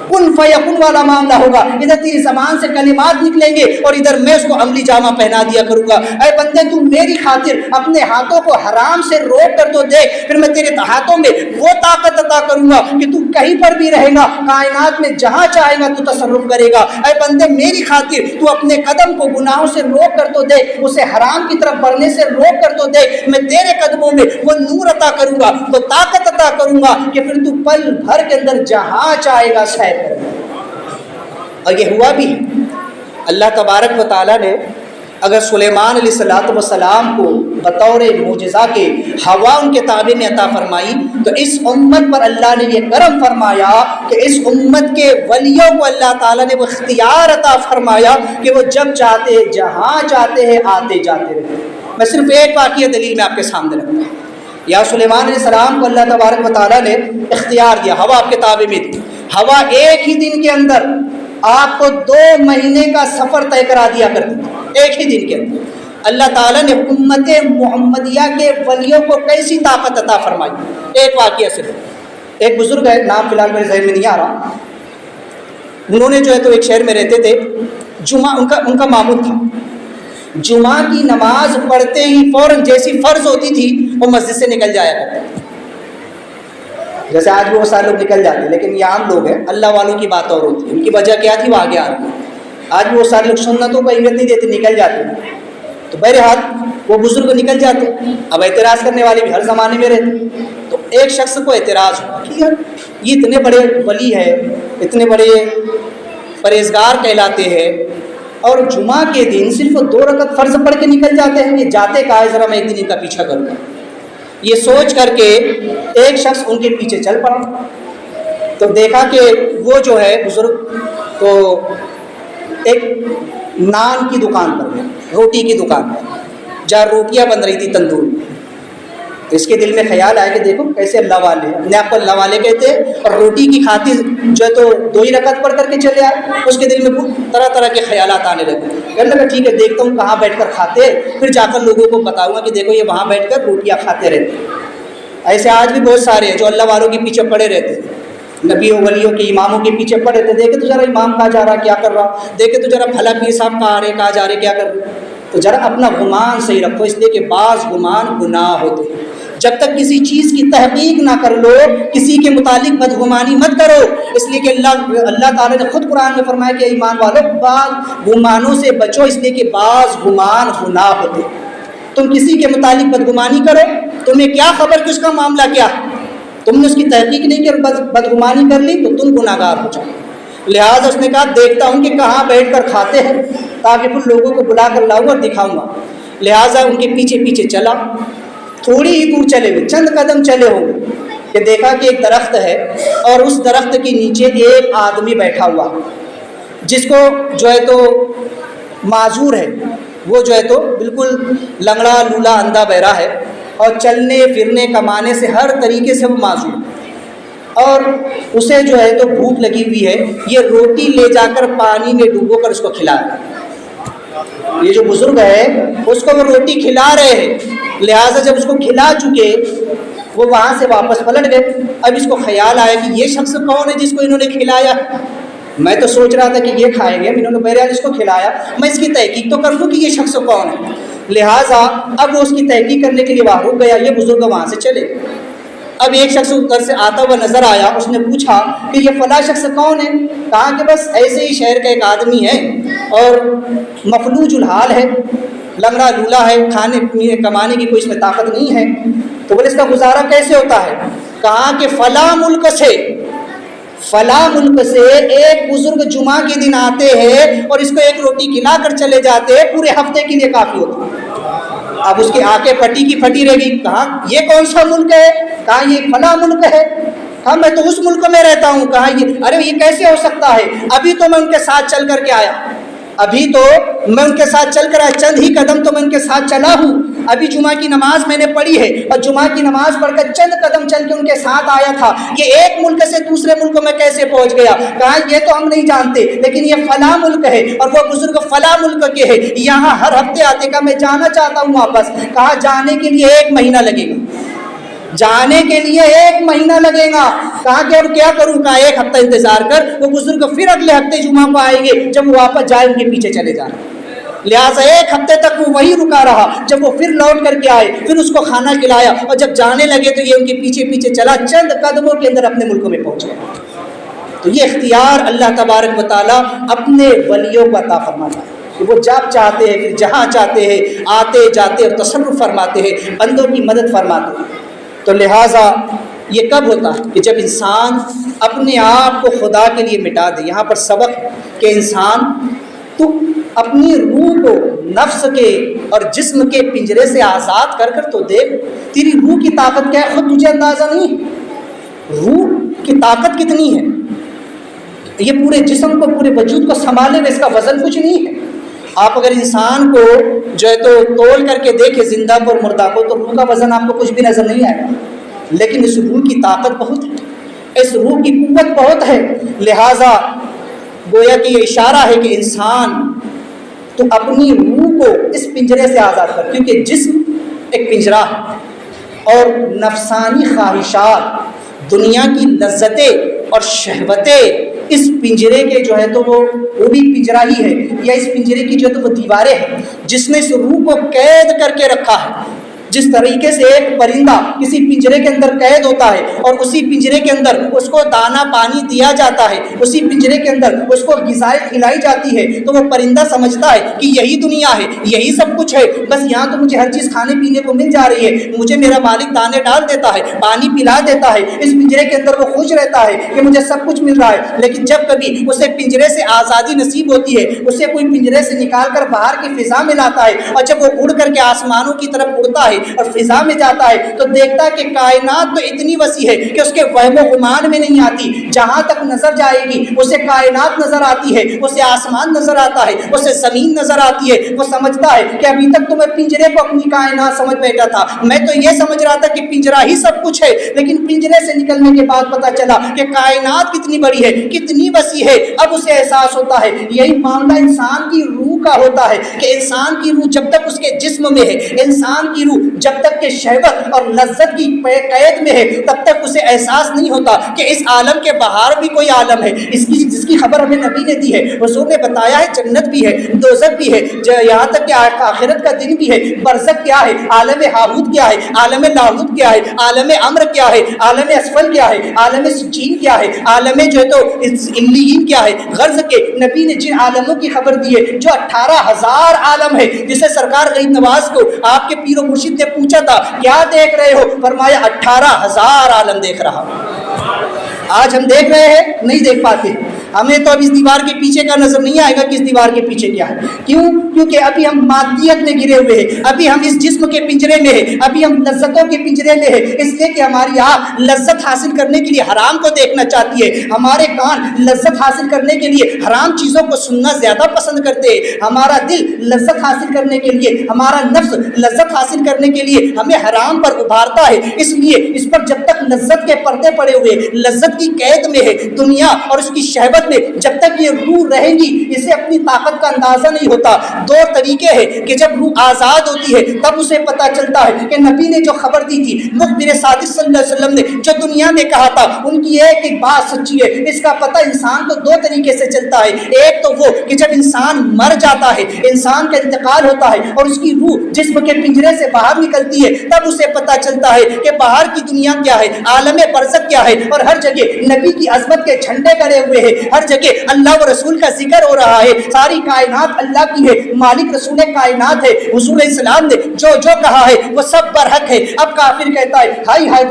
کن فیکن والا معاملہ ہوگا. ادھر تیری زبان سے کلمات نکلیں گے اور ادھر میں اس کو عملی جامہ پہنا دیا کروں گا. اے بندے تو میری خاطر اپنے ہاتھوں کو حرام سے روک کر تو دیکھ, پھر میں تیرے ہاتھوں میں وہ طاقت عطا کروں گا کہ تو کہیں پر بھی رہے گا, کائنات میں جہاں چاہے گا تو تصرف کرے گا. اے بندے میری خاطر تو اپنے قدم کو گناہوں سے روک کر تو دیکھ, اسے حرام کی طرف بڑھنے سے روک کر تو دیکھ. میں تیرے قدموں میں وہ نور عطا کروں گا, وہ طاقت عطا کروں گا کہ پھر تو پل بھر کے اندر جہاں چاہے گا سیر. اور یہ ہوا بھی ہے. اللہ تبارک و تعالیٰ نے اگر سلیمان علیہ السلام کو بطور معجزہ کے ہوا ان کے تابع میں عطا فرمائی, تو اس امت پر اللہ نے یہ کرم فرمایا کہ اس امت کے ولیوں کو اللہ تعالیٰ نے وہ اختیار عطا فرمایا کہ وہ جب چاہتے جہاں چاہتے ہیں آتے جاتے رہتے. میں صرف ایک واقعہ دلیل میں آپ کے سامنے رکھتا ہوں. یا سلیمان علیہ السلام کو اللہ تبارک و تعالیٰ نے اختیار دیا, ہوا آپ کے تابع میں تھی. ہوا ایک ہی دن کے اندر آپ کو 2 مہینے کا سفر طے کرا دیا کرتی تھی, ایک ہی دن کے اندر. اللہ تعالیٰ نے امت محمدیہ کے ولیوں کو کیسی طاقت عطا فرمائی. ایک واقعہ صرف, ایک بزرگ ہے, نام فی الحال میرے ذہن میں نہیں آ رہا, انہوں نے جو ہے تو ایک شہر میں رہتے تھے. جمعہ ان کا معمول تھا, جمعہ کی نماز پڑھتے ہی فوراً جیسی فرض ہوتی تھی وہ مسجد سے نکل جایا کرتے. جیسے آج بھی وہ سارے لوگ نکل جاتے ہیں, لیکن یہ عام لوگ ہیں, اللہ والوں کی بات اور ہوتی ہے. ان کی وجہ کیا تھی وہ آگے آ رہی ہے. آج بھی وہ سارے لوگ سنتوں کو اہمیت نہیں دیتے, نکل جاتے ہیں. تو بہرحال وہ بزرگ نکل جاتے. اب اعتراض کرنے والے بھی ہر زمانے میں رہتے. تو ایک شخص کو اعتراض ہوا کہ یار یہ اتنے بڑے ولی ہے, اتنے بڑے پرہیزگار کہلاتے ہیں, اور جمعہ کے دن صرف 2 رکعت فرض پڑھ کے نکل جاتے ہیں, یہ جاتے کہاں ہے, ذرا میں ایک دن ان کا پیچھا کروں. یہ سوچ کر کے ایک شخص ان کے پیچھے چل پڑا. تو دیکھا کہ وہ جو ہے بزرگ تو ایک نان کی دکان پر گئے, روٹی کی دکان پر, جہاں روٹیاں بن رہی تھی تندور میں. تو اس کے دل میں خیال آیا کہ دیکھو کیسے اللہ والے, اپنے آپ کو اللہ والے کہتے ہیں, اور روٹی کی خاطر جو ہے تو 2 ہی رکعت پڑھ کر کے چلے آئے. اس کے دل میں طرح طرح کے خیالات آنے لگے. کہنے لگا ٹھیک ہے دیکھتا ہوں کہاں بیٹھ کر کھاتے, پھر جا کر لوگوں کو بتاؤں گا کہ دیکھو یہ وہاں بیٹھ کر روٹیاں کھاتے رہتے. ایسے آج بھی بہت سارے ہیں جو اللہ والوں کے پیچھے پڑے رہتے ہیں, نبیوں ولیوں کے اماموں کے پیچھے پڑے رہتے. دیکھے تو ذرا امام کہاں جا رہا کیا کر رہا, دیکھے تو ذرا بھلا پیر صاحب کہاں آ رہے کہاں جا رہے کیا کر رہے. تو ذرا اپنا گمان صحیح رکھو, اس لیے کہ بعض گمان گناہ ہوتے ہیں. جب تک کسی چیز کی تحقیق نہ کر لو کسی کے متعلق بدگمانی مت کرو, اس لیے کہ اللہ تعالیٰ نے خود قرآن میں فرمایا کہ ایمان والو بعض گمانوں سے بچو, اس لیے کہ بعض گمان گناہ ہوتے. تم کسی کے متعلق بدگمانی کرو, تمہیں کیا خبر کہ اس کا معاملہ کیا, تم نے اس کی تحقیق نہیں کی اور بدگمانی کر لی تو تم گناہ گار ہو جاؤ. لہٰذا اس نے کہا دیکھتا ہوں کہ کہاں بیٹھ کر کھاتے ہیں تاکہ پھر لوگوں کو بلا کر لاؤں اور دکھاؤں گا. لہٰذا ان کے پیچھے پیچھے چلا. تھوڑی ہی دور چلے ہوئے, چند قدم چلے ہوں گے کہ دیکھا کہ ایک درخت ہے اور اس درخت کے نیچے ایک آدمی بیٹھا ہوا جس کو جو ہے تو معذور ہے, وہ جو ہے تو بالکل لنگڑا لولا اندھا بہرا ہے اور چلنے پھرنے کمانے سے ہر طریقے سے وہ معذور، اور اسے جو ہے تو بھوک لگی ہوئی ہے، یہ روٹی لے جا کر پانی میں ڈوبو کر اس کو کھلا رہے ہیں۔ یہ جو بزرگ ہے اس کو وہ روٹی کھلا رہے ہیں، لہٰذا جب اس کو کھلا چکے وہ وہاں سے واپس پلٹ گئے۔ اب اس کو خیال آیا کہ یہ شخص کون ہے جس کو انہوں نے کھلایا؟ میں تو سوچ رہا تھا کہ یہ کھائیں گے، انہوں نے بہرحال اس کو کھلایا، میں اس کی تحقیق تو کر لوں کہ یہ شخص کون ہے۔ لہٰذا اب وہ اس کی تحقیق کرنے کے لیے وہاں رک گیا، یہ بزرگ وہاں سے چلے۔ اب ایک شخص ادھر سے آتا ہوا نظر آیا، اس نے پوچھا کہ یہ فلاں شخص کون ہے؟ کہا کہ بس ایسے ہی شہر کا ایک آدمی ہے اور مفلوج الحال ہے، لنگڑا لولا ہے، کھانے پینے کمانے کی کوئی اس میں طاقت نہیں ہے۔ تو بولے اس کا گزارا کیسے ہوتا ہے؟ کہا کہ فلاں ملک سے ایک بزرگ جمعہ کے دن آتے ہیں اور اس کو ایک روٹی کھلا کر چلے جاتے ہیں، پورے ہفتے کے لیے کافی ہوتا ہے۔ اب اس کی آنکھیں پھٹی کی پھٹی رہ گئی، کہا یہ کون سا ملک ہے؟ کہا یہ فلاں ملک ہے۔ کہا میں تو اس ملک میں رہتا ہوں۔ کہا ارے یہ کیسے ہو سکتا ہے؟ ابھی تو میں ان کے ساتھ چل کر کے آیا، چند ہی قدم تو میں ان کے ساتھ چلا ہوں، ابھی جمعہ کی نماز میں نے پڑھی ہے اور جمعہ کی نماز پڑھ کر چند قدم چل کے ان کے ساتھ آیا تھا، یہ ایک ملک سے دوسرے ملک میں کیسے پہنچ گیا؟ کہا یہ تو ہم نہیں جانتے، لیکن یہ فلاں ملک ہے اور وہ بزرگ فلاں ملک کے ہیں، یہاں ہر ہفتے آتے۔ کہا میں جانا چاہتا ہوں واپس۔ کہا جانے کے لیے 1 مہینہ لگے گا، جانے کے لیے 1 مہینہ لگے گا۔ کہا کہ اب کیا کروں؟ کہا 1 ہفتہ انتظار کر، وہ بزرگ پھر اگلے ہفتے جمعہ کو آئیں گے، جب وہ واپس جائیں ان کے پیچھے چلے جانا۔ لہٰذا 1 ہفتے تک وہ وہیں رکا رہا، جب وہ پھر لوٹ کر کے آئے پھر اس کو کھانا کھلایا، اور جب جانے لگے تو یہ ان کے پیچھے پیچھے چلا، چند قدموں کے اندر اپنے ملکوں میں پہنچ گیا۔ تو یہ اختیار اللہ تبارک و تعالیٰ اپنے ولیوں کو عطا فرماتا ہے کہ وہ جب چاہتے ہیں پھر جہاں چاہتے ہیں آتے جاتے اور تصرف فرماتے ہیں، بندوں کی مدد فرماتے ہیں۔ تو لہٰذا یہ کب ہوتا ہے کہ جب انسان اپنے آپ کو خدا کے لیے مٹا دے۔ یہاں پر سبق ہے کہ انسان تو اپنی روح کو نفس کے اور جسم کے پنجرے سے آزاد کر کر تو دیکھ، تیری روح کی طاقت کیا ہے خود تجھے اندازہ نہیں ہے۔ روح کی طاقت کتنی ہے، یہ پورے جسم کو پورے وجود کو سنبھالے میں اس کا وزن کچھ نہیں ہے۔ آپ اگر انسان کو جو ہے تو تول کر کے دیکھیں زندہ کو اور مردہ کو، تو روح کا وزن آپ کو کچھ بھی نظر نہیں آئے گا، لیکن اس روح کی طاقت بہت ہے، اس روح کی قوت بہت ہے۔ لہٰذا گویا کہ یہ اشارہ ہے کہ انسان تو اپنی روح کو اس پنجرے سے آزاد کر، کیونکہ جسم ایک پنجرہ ہے اور نفسانی خواہشات، دنیا کی لذتیں اور شہوتیں اس پنجرے کے جو ہے تو وہ بھی پنجرہ ہی ہے، یا اس پنجرے کی جو ہے تو وہ دیواریں ہیں جس نے اس روح کو قید کر کے رکھا ہے۔ جس طریقے سے ایک پرندہ کسی پنجرے کے اندر قید ہوتا ہے اور اسی پنجرے کے اندر اس کو دانا پانی دیا جاتا ہے، اسی پنجرے کے اندر اس کو غذائیں کھلائی جاتی ہے، تو وہ پرندہ سمجھتا ہے کہ یہی دنیا ہے، یہی سب کچھ ہے، بس یہاں تو مجھے ہر چیز کھانے پینے کو مل جا رہی ہے، مجھے میرا مالک دانے ڈال دیتا ہے، پانی پلا دیتا ہے، اس پنجرے کے اندر وہ خوش رہتا ہے کہ مجھے سب کچھ مل رہا ہے۔ لیکن جب کبھی اسے پنجرے سے آزادی نصیب ہوتی ہے، اسے کوئی پنجرے سے نکال کر باہر کی فضا میں لاتا ہے، اور جب وہ اڑ کر کے آسمانوں کی طرف اڑتا ہے اور فضا میں جاتا ہے، تو دیکھتا ہے کہ کائنات تو اتنی وسیع ہے کہ اس کے وہم و گمان میں نہیں آتی۔ جہاں تک نظر جائے گی اسے کائنات نظر آتی ہے، اسے آسمان نظر آتا ہے، اسے زمین نظر آتی ہے۔ وہ سمجھتا ہے کہ ابھی تک تو میں پنجرے کو اپنی کائنات سمجھ بیٹھا تھا، میں تو یہ سمجھ رہا تھا کہ پنجرہ ہی سب کچھ ہے، لیکن پنجرے سے نکلنے کے بعد پتہ چلا کہ کائنات کتنی بڑی ہے، کتنی وسیع ہے۔ اب اسے احساس ہوتا ہے۔ یہی معاملہ انسان کی روح کا ہوتا ہے کہ انسان کی روح جب تک اس کے جسم میں ہے، انسان کی روح جب تک کہ شہوت اور لذت کی قید میں ہے، تب تک اسے احساس نہیں ہوتا کہ اس عالم کے باہر بھی کوئی عالم ہے، جس کی خبر ہمیں نبی نے دی ہے، حضور نے بتایا ہے۔ جنت بھی ہے، دوزخ بھی ہے، یہاں تک کہ آخرت کا دن بھی ہے۔ برزخ کیا ہے، عالم ہاہوت کیا ہے، عالم لاہوت کیا ہے، عالم امر کیا ہے، عالم اسفل کیا ہے، عالم سجین کیا ہے، عالم جو ہے تو علیین کیا ہے۔ غرض کے نبی نے جن عالموں کی خبر دی ہے، جو 18,000 عالم ہے، جسے سرکار غریب نواز کو آپ کے پیر و مرشد نے پوچھا تھا کیا دیکھ رہے ہو، فرمایا 18,000 عالم دیکھ رہا ہوں۔ آج ہم دیکھ رہے ہیں نہیں دیکھ پاتے. ہمیں تو اب اس دیوار کے پیچھے کا نظر نہیں آئے گا کہ اس دیوار کے پیچھے کیا ہے. کیوں؟ کیونکہ ابھی ہم مادیت میں گرے ہوئے ہیں, ابھی ہم اس جسم کے پنجرے میں ہیں, ابھی ہم لذتوں کے پنجرے میں ہیں, اس لیے کہ ہماری آنکھ لذت حاصل کرنے کے لیے حرام کو دیکھنا چاہتی ہے, ہمارے کان لذت حاصل کرنے کے لیے حرام چیزوں کو سننا زیادہ پسند کرتے ہیں, ہمارا دل لذت حاصل کرنے کے لیے, ہمارا نفس لذت حاصل کرنے کے لیے ہمیں حرام پر ابھارتا ہے. اس لیے اس پر جب تک لذت کے پردے پڑے ہوئے, لذت کی قید میں ہے دنیا اور اس کی شہوت میں, جب تک یہ روح رہے گی اسے اپنی طاقت کا اندازہ نہیں ہوتا. دو طریقے ہیں کہ جب روح آزاد ہوتی ہے تب اسے پتہ چلتا ہے کہ نبی نے جو خبر دی تھی, مخبر صادق صلی اللہ علیہ وسلم نے جو دنیا میں کہا تھا, ان کی ایک بات سچی ہے. اس کا پتہ انسان کو دو طریقے سے چلتا ہے. ایک تو وہ کہ جب انسان مر جاتا ہے, انسان کا انتقال ہوتا ہے اور اس کی روح جسم کے پنجرے سے باہر نکلتی ہے, تب اسے پتہ چلتا ہے کہ باہر کی دنیا کیا ہے, عالم برزخ کیا ہے, اور ہر جگہ نبی کی عظمت کے جھنڈے گڑے ہوئے ہیں, ہر جگہ اللہ و رسول کا ذکر ہو رہا ہے. ساری کائنات اللہ کی ہے, مالک رسول کائنات ہے. حضور اسلام نے جو جو کہا ہے وہ سب برحق ہے. اب کافر کہتا ہے ہائی ہائی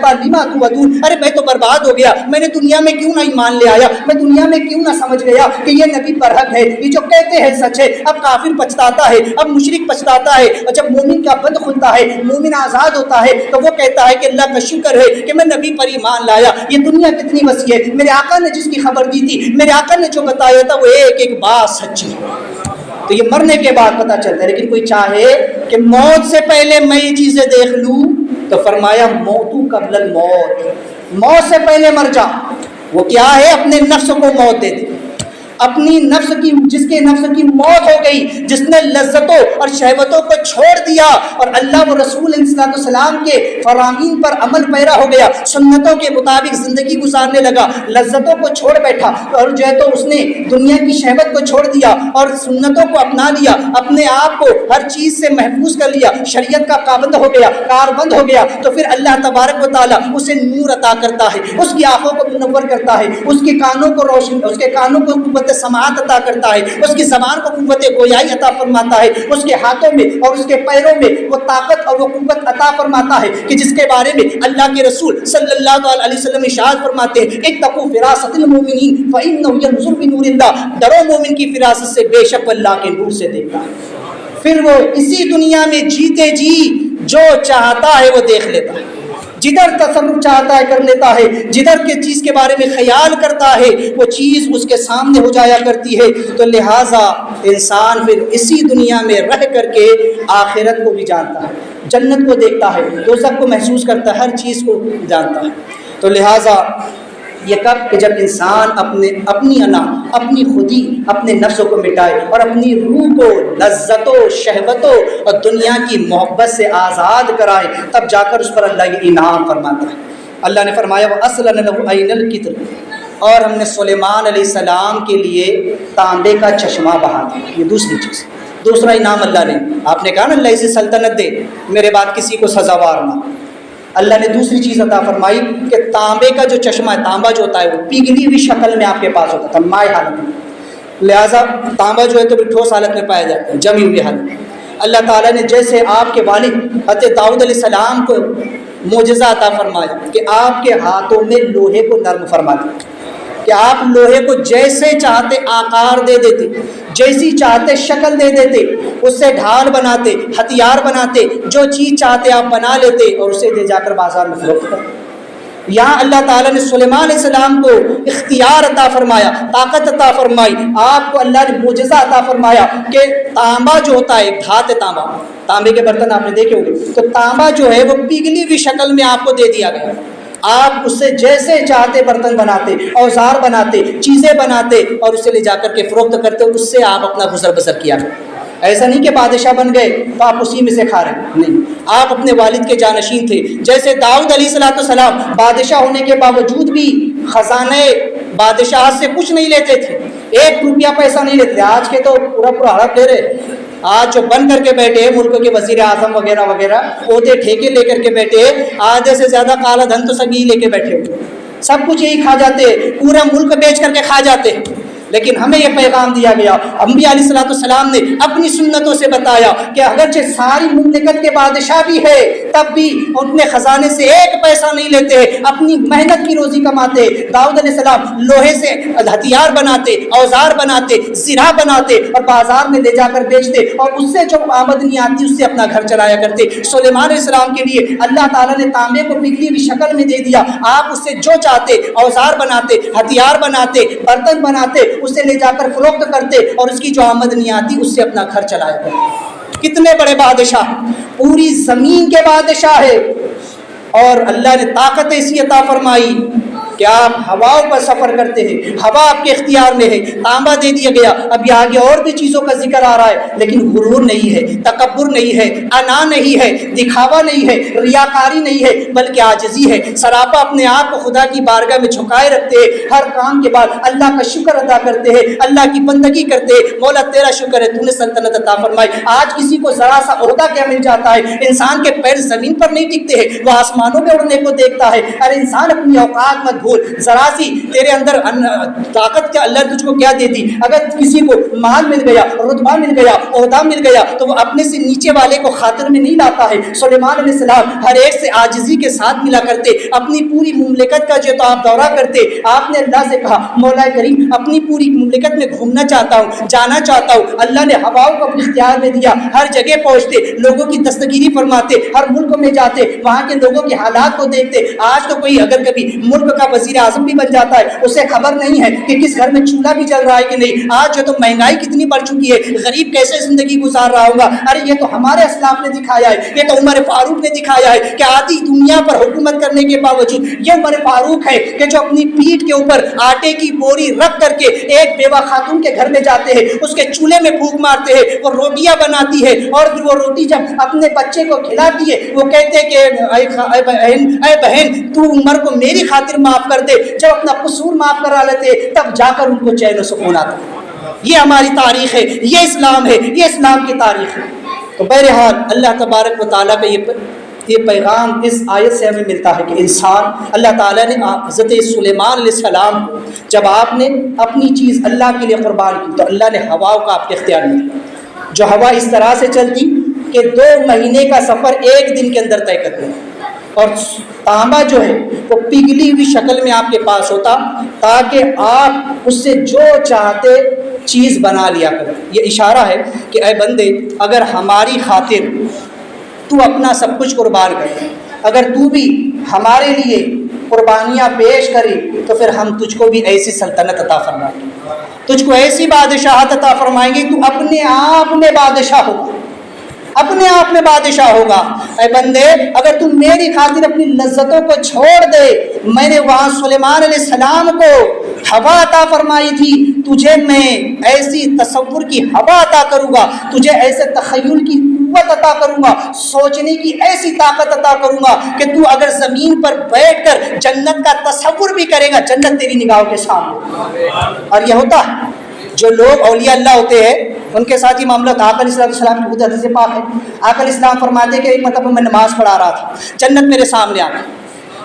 با لما تودون, ارے میں تو برباد ہو گیا, میں نے دنیا میں کیوں نہ ایمان لے آیا, میں دنیا میں کیوں نہ سمجھ گیا کہ یہ نبی برحق ہے, یہ جو کہتے ہیں سچ ہے. اب کافر پچھتاتا ہے, اب مشرک پچھتاتا ہے, اور جب مومن کا بند کھلتا ہے, مومن آزاد ہوتا ہے, تو وہ کہتا ہے کہ اللہ کا شکر ہے کہ میں نبی پر ایمان لایا. یہ دنیا کتنی وسیع ہے, میرے آقا نے جس کی خبر دی تھی, میرے آقا نے جو بتایا تھا وہ ایک ایک بات سچی ہے. تو یہ مرنے کے بعد پتہ چلتا ہے. لیکن کوئی چاہے کہ موت سے پہلے میں یہ چیزیں دیکھ لوں, تو فرمایا موتو قبل الموت, موت سے پہلے مر جا. وہ کیا ہے؟ اپنے نفس کو موت دے دے, اپنی نفس کی, جس کے نفس کی موت ہو گئی, جس نے لذتوں اور شہوتوں کو چھوڑ دیا اور اللہ و رسول صلی اللہ علیہ وسلم کے فرامین پر عمل پیرا ہو گیا, سنتوں کے مطابق زندگی گزارنے لگا, لذتوں کو چھوڑ بیٹھا, اور جو ہے تو اس نے دنیا کی شہوت کو چھوڑ دیا اور سنتوں کو اپنا لیا, اپنے آپ کو ہر چیز سے محفوظ کر لیا, شریعت کا پابند ہو گیا, کاربند ہو گیا, تو پھر اللہ تبارک و تعالیٰ اسے نور عطا کرتا ہے, اس کی آنکھوں کو منور کرتا ہے, اس کے کانوں کو روشن, اس کے کانوں کو قوت سماعت عطا کرتا ہے, اس کی زبان کو قوت گویائی عطا فرماتا ہے, اس کے ہاتھوں میں اور اس کے پیروں میں وہ طاقت اور وہ قوت عطا فرماتا ہے کہ جس کے بارے میں اللہ کے رسول صلی اللہ علیہ وسلم ارشاد فرماتے ہیں, اتقوا فراست المؤمنین فانہ ینظر بنور اللہ, ڈرو مومن کی فراست سے, بے شک اللہ کے نور سے دیکھتا ہے. پھر وہ اسی دنیا میں جیتے جی جو چاہتا ہے وہ دیکھ لیتا ہے, جدھر تصرف چاہتا ہے کر لیتا ہے, جدھر کے چیز کے بارے میں خیال کرتا ہے وہ چیز اس کے سامنے ہو جایا کرتی ہے. تو لہٰذا انسان پھر اسی دنیا میں رہ کر کے آخرت کو بھی جانتا ہے, جنت کو دیکھتا ہے, دوزخ کو محسوس کرتا ہے, ہر چیز کو جانتا ہے. تو لہٰذا یہ کب کہ جب انسان اپنی انا, اپنی خودی, اپنے نفس کو مٹائے اور اپنی روح کو لذتوں, شہوتوں اور دنیا کی محبت سے آزاد کرائے, تب جا کر اس پر اللہ یہ انعام فرماتا ہے. اللہ نے فرمایا وَأَسْلَنَ لَهُ عَيْنَ الْقِطْرِ, اور ہم نے سلیمان علیہ السلام کے لیے تانبے کا چشمہ بہا دیا. یہ دوسری چیز, دوسرا انعام اللہ نے. آپ نے کہا نا اللہ اسے سلطنت دے, میرے بعد کسی کو سزاوار نہ. اللہ نے دوسری چیز عطا فرمائی کہ تانبے کا جو چشمہ ہے, تانبا جو ہوتا ہے وہ پگھلی ہوئی شکل میں آپ کے پاس ہوتا تھا, مائع حالت میں. لہٰذا تانبا جو ہے تو ٹھوس حالت میں پایا جاتا ہے, جمی ہوئی حالت میں. اللہ تعالیٰ نے جیسے آپ کے والد حضرت داؤد علیہ السلام کو معجزہ عطا فرمایا کہ آپ کے ہاتھوں میں لوہے کو نرم فرما دیا, کہ آپ لوہے کو جیسے چاہتے آکار دے دیتے, جیسی چاہتے شکل دے دیتے, اس سے ڈھال بناتے, ہتھیار بناتے, جو چیز چاہتے آپ بنا لیتے اور اسے لے جا کر بازار میں فروخت کرتے. یہاں اللہ تعالیٰ نے سلیمان علیہ السلام کو اختیار عطا فرمایا, طاقت عطا فرمائی. آپ کو اللہ نے معجزہ عطا فرمایا کہ تانبا جو ہوتا ہے, دھات تانبا, تانبے کے برتن آپ نے دیکھے ہوں گے, تو تانبا جو ہے وہ پگھلی ہوئی شکل میں آپ کو دے دیا گیا. آپ اس سے جیسے چاہتے برتن بناتے, اوزار بناتے, چیزیں بناتے اور اسے لے جا کر کے فروخت کرتے, اس سے آپ اپنا گزر بسر کیا کرتے. ایسا نہیں کہ بادشاہ بن گئے تو آپ اسی میں سے کھا رہے ہیں, نہیں, آپ اپنے والد کے جانشین تھے. جیسے داؤد علیہ السلام بادشاہ ہونے کے باوجود بھی خزانے بادشاہ سے کچھ نہیں لیتے تھے, 1 روپیہ پیسہ نہیں لیتے. آج کے تو پورا ہڑپ لے رہے. آج جو بن کر کے بیٹھے ہیں ملک کے وزیر اعظم وغیرہ وغیرہ, عہدے ٹھیکے لے کر کے بیٹھے, آدھے سے زیادہ کالا دھن تو سب یہی لے کے بیٹھے ہوئے, سب کچھ یہی کھا جاتے, پورا ملک بیچ کر کے کھا جاتے. لیکن ہمیں یہ پیغام دیا گیا، انبیاء علیہ السلام نے اپنی سنتوں سے بتایا کہ اگرچہ ساری مملکت کے بادشاہ بھی ہے تب بھی اپنے خزانے سے ایک پیسہ نہیں لیتے، اپنی محنت کی روزی کماتے۔ داؤد علیہ السلام لوہے سے ہتھیار بناتے، اوزار بناتے، زرہ بناتے اور بازار میں لے جا کر بیچتے، اور اس سے جو آمدنی آتی اس سے اپنا گھر چلایا کرتے۔ سلیمان علیہ السلام کے لیے اللہ تعالیٰ نے تانبے کو پگھلی ہوئی شکل میں دے دیا، آپ اس سے جو چاہتے اوزار بناتے، ہتھیار بناتے، برتن بناتے، اسے لے جا کر فروخت کرتے اور اس کی جو آمدنی آتی اس سے اپنا گھر چلایا کرتے۔ کتنے بڑے بادشاہ، پوری زمین کے بادشاہ ہے، اور اللہ نے طاقت ایسی عطا فرمائی کہ آپ ہواؤں پر سفر کرتے ہیں، ہوا آپ کے اختیار میں ہے، تانبا دے دیا گیا۔ اب یہ آگے اور بھی چیزوں کا ذکر آ رہا ہے، لیکن غرور نہیں ہے، تکبر نہیں ہے، انا نہیں ہے، دکھاوا نہیں ہے، ریاکاری نہیں ہے، بلکہ عاجزی ہے۔ سراپا اپنے آپ کو خدا کی بارگاہ میں جھکائے رکھتے ہیں، ہر کام کے بعد اللہ کا شکر ادا کرتے ہیں، اللہ کی بندگی کرتے ہیں۔ مولا تیرا شکر ہے، تو نے سلطنت عطا فرمائی۔ آج کسی کو ذرا سا عہدہ کیا مل جاتا ہے، انسان کے پیر زمین پر نہیں ٹکتے ہیں، وہ آسمانوں میں اڑنے کو دیکھتا ہے۔ ارے انسان اپنی اوقات مت بھول، ذرا سی تیرے اندر طاقت کیا اللہ تجھ کو کیا دے دی۔ اگر کسی کو مال مل گیا، رتبہ مل گیا، عہدہ مل گیا تو وہ اپنے سے نیچے والے کو خاطر میں نہیں لاتا ہے۔ سلیمان علیہ السلام ہر ایک سے عاجزی کے ساتھ ملا کرتے، اپنی پوری مملکت کا جو تو آپ دورہ کرتے۔ آپ نے اللہ سے کہا، مولا کریم اپنی پوری مملکت میں گھومنا چاہتا ہوں، جانا چاہتا ہوں۔ اللہ نے ہواؤں کو اپنے اختیار میں دیا، ہر جگہ پہنچتے، لوگوں کی دستگیری فرماتے، ہر ملک میں جاتے، وہاں کے لوگوں کے حالات کو دیکھتے۔ آج تو کوئی اگر کبھی ملک کا وزیر اعظم بھی بن جاتا ہے، اسے خبر نہیں ہے کہ کس گھر میں چولہا بھی جل رہا ہے کہ نہیں۔ آج جو تو مہنگائی کتنی بڑھ چکی ہے، غریب کیسے زندگی گزار رہا ہوگا۔ ارے یہ تو ہمارے اسلاف نے دکھایا ہے، یہ تو عمر فاروق نے دکھایا ہے کہ آدھی دنیا پر حکومت کرنے کے باوجود یہ عمر فاروق ہے کہ جو اپنی پیٹھ کے اوپر آٹے کی بوری رکھ کر کے ایک بیوہ خاتون کے گھر میں جاتے ہیں، اس کے چولہے میں پھونک مارتے ہیں، وہ روٹیاں بناتی ہے، اور پھر وہ روٹی جب اپنے بچے کو کھلاتی ہے وہ کہتے کہ اے بہن تو عمر کو میری خاطر معاف کر دے۔ جب اپنا قصور معاف کرا لیتے تب جا کر ان کو چین و سکون آتا۔ یہ ہماری تاریخ ہے، یہ اسلام ہے، یہ اسلام کی تاریخ ہے۔ تو بہرحال اللہ تبارک و تعالیٰ کا یہ پیغام اس آیت سے ہمیں ملتا ہے کہ انسان، اللہ تعالیٰ نے حضرت سلیمان علیہ السلام کو جب آپ نے اپنی چیز اللہ کے لیے قربان کی تو اللہ نے ہواؤں کا آپ کے اختیار میں دیا، جو ہوا اس طرح سے چلتی کہ 2 مہینے کا سفر 1 دن کے اندر طے کر دیں، اور تانبا جو ہے وہ پگھلی ہوئی شکل میں آپ کے پاس ہوتا تاکہ آپ اس سے جو چاہتے چیز بنا لیا کریں۔ یہ اشارہ ہے کہ اے بندے، اگر ہماری خاطر تو اپنا سب کچھ قربان کرے، اگر تو بھی ہمارے لیے قربانیاں پیش کرے تو پھر ہم تجھ کو بھی ایسی سلطنت عطا فرمائیں گے، تجھ کو ایسی بادشاہت عطا فرمائیں گے، تو اپنے آپ میں بادشاہ ہوگا، اپنے آپ میں بادشاہ ہوگا۔ اے بندے، اگر تم میری خاطر اپنی لذتوں کو چھوڑ دے، میں نے وہاں سلیمان علیہ السلام کو ہوا عطا فرمائی تھی، تجھے میں ایسی تصور کی ہوا عطا کروں گا، تجھے ایسے تخیل کی قوت عطا کروں گا، سوچنے کی ایسی طاقت عطا کروں گا کہ تو اگر زمین پر بیٹھ کر جنت کا تصور بھی کرے گا، جنت تیری نگاہوں کے سامنے۔ اور یہ ہوتا ہے جو لوگ اولیاء اللہ ہوتے ہیں ان کے ساتھ ہی معاملہ ہوتا ہے۔ آقا علیہ السلام کی خود حدیث پاک ہے، آقا علیہ السلام فرماتے ہیں کہ ایک مرتبہ میں نماز پڑھا رہا تھا، جنت میرے سامنے آ گئی،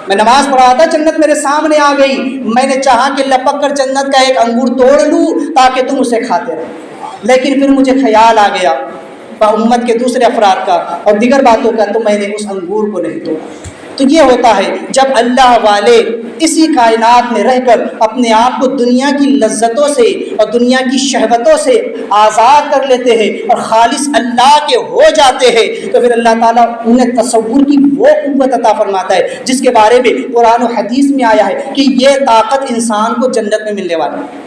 میں نماز پڑھا رہا تھا، جنت میرے سامنے آ گئی، میں نے چاہا کہ لپک کر جنت کا ایک انگور توڑ لوں تاکہ تم اسے کھاتے رہو، لیکن پھر مجھے خیال آ گیا امت کے دوسرے افراد کا اور دیگر باتوں کا، تو میں نے اس انگور کو نہیں توڑا۔ تو یہ ہوتا ہے جب اللہ والے اسی کائنات میں رہ کر اپنے آپ کو دنیا کی لذتوں سے اور دنیا کی شہوتوں سے آزاد کر لیتے ہیں اور خالص اللہ کے ہو جاتے ہیں، تو پھر اللہ تعالیٰ انہیں تصور کی وہ قوت عطا فرماتا ہے جس کے بارے میں قرآن و حدیث میں آیا ہے کہ یہ طاقت انسان کو جنت میں ملنے والی ہے۔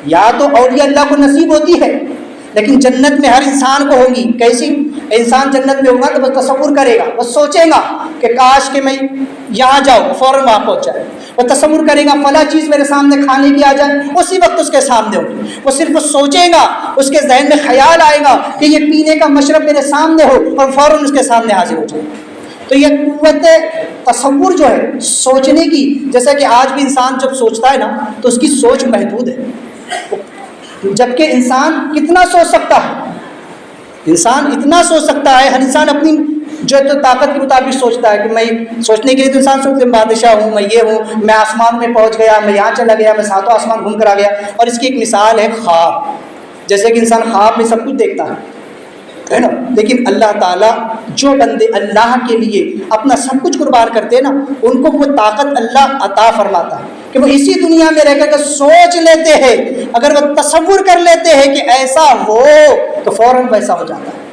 یا تو اولیاء اللہ کو نصیب ہوتی ہے، لیکن جنت میں ہر انسان کو ہوگی۔ کیسی؟ انسان جنت میں ہوگا تو بس تصور کرے گا، وہ سوچے گا کہ کاش کہ میں یہاں جاؤں، فوراً وہاں پہنچ جائے، وہ تصور کرے گا فلاں چیز میرے سامنے کھانے کی آ جائے، اسی وقت اس کے سامنے ہوگی، وہ صرف سوچے گا، اس کے ذہن میں خیال آئے گا کہ یہ پینے کا مشرب میرے سامنے ہو اور فوراً اس کے سامنے حاضر ہو جائے۔ تو یہ قوت تصور جو ہے سوچنے کی، جیسا کہ آج بھی انسان جب سوچتا ہے نا تو اس کی سوچ محدود ہے، جبکہ انسان کتنا سوچ سکتا ہے، انسان اتنا سوچ سکتا ہے، ہر انسان اپنی جو تو طاقت کے مطابق سوچتا ہے کہ میں سوچنے کے لیے تو انسان سوچتے بادشاہ ہوں، میں یہ ہوں، میں آسمان میں پہنچ گیا، میں یہاں چلا گیا، میں ساتوں آسمان گھوم کر آ گیا. اور اس کی ایک مثال ہے خواب. جیسے کہ انسان خواب میں سب کچھ دیکھتا ہے نا، لیکن اللہ تعالیٰ جو بندے اللہ کے لیے اپنا سب کچھ قربان کرتے ہیں نا، ان کو وہ طاقت اللہ عطا فرماتا ہے کہ وہ اسی دنیا میں رہ کر سوچ لیتے ہیں. اگر وہ تصور کر لیتے ہیں کہ ایسا ہو تو فوراً ویسا ہو جاتا ہے.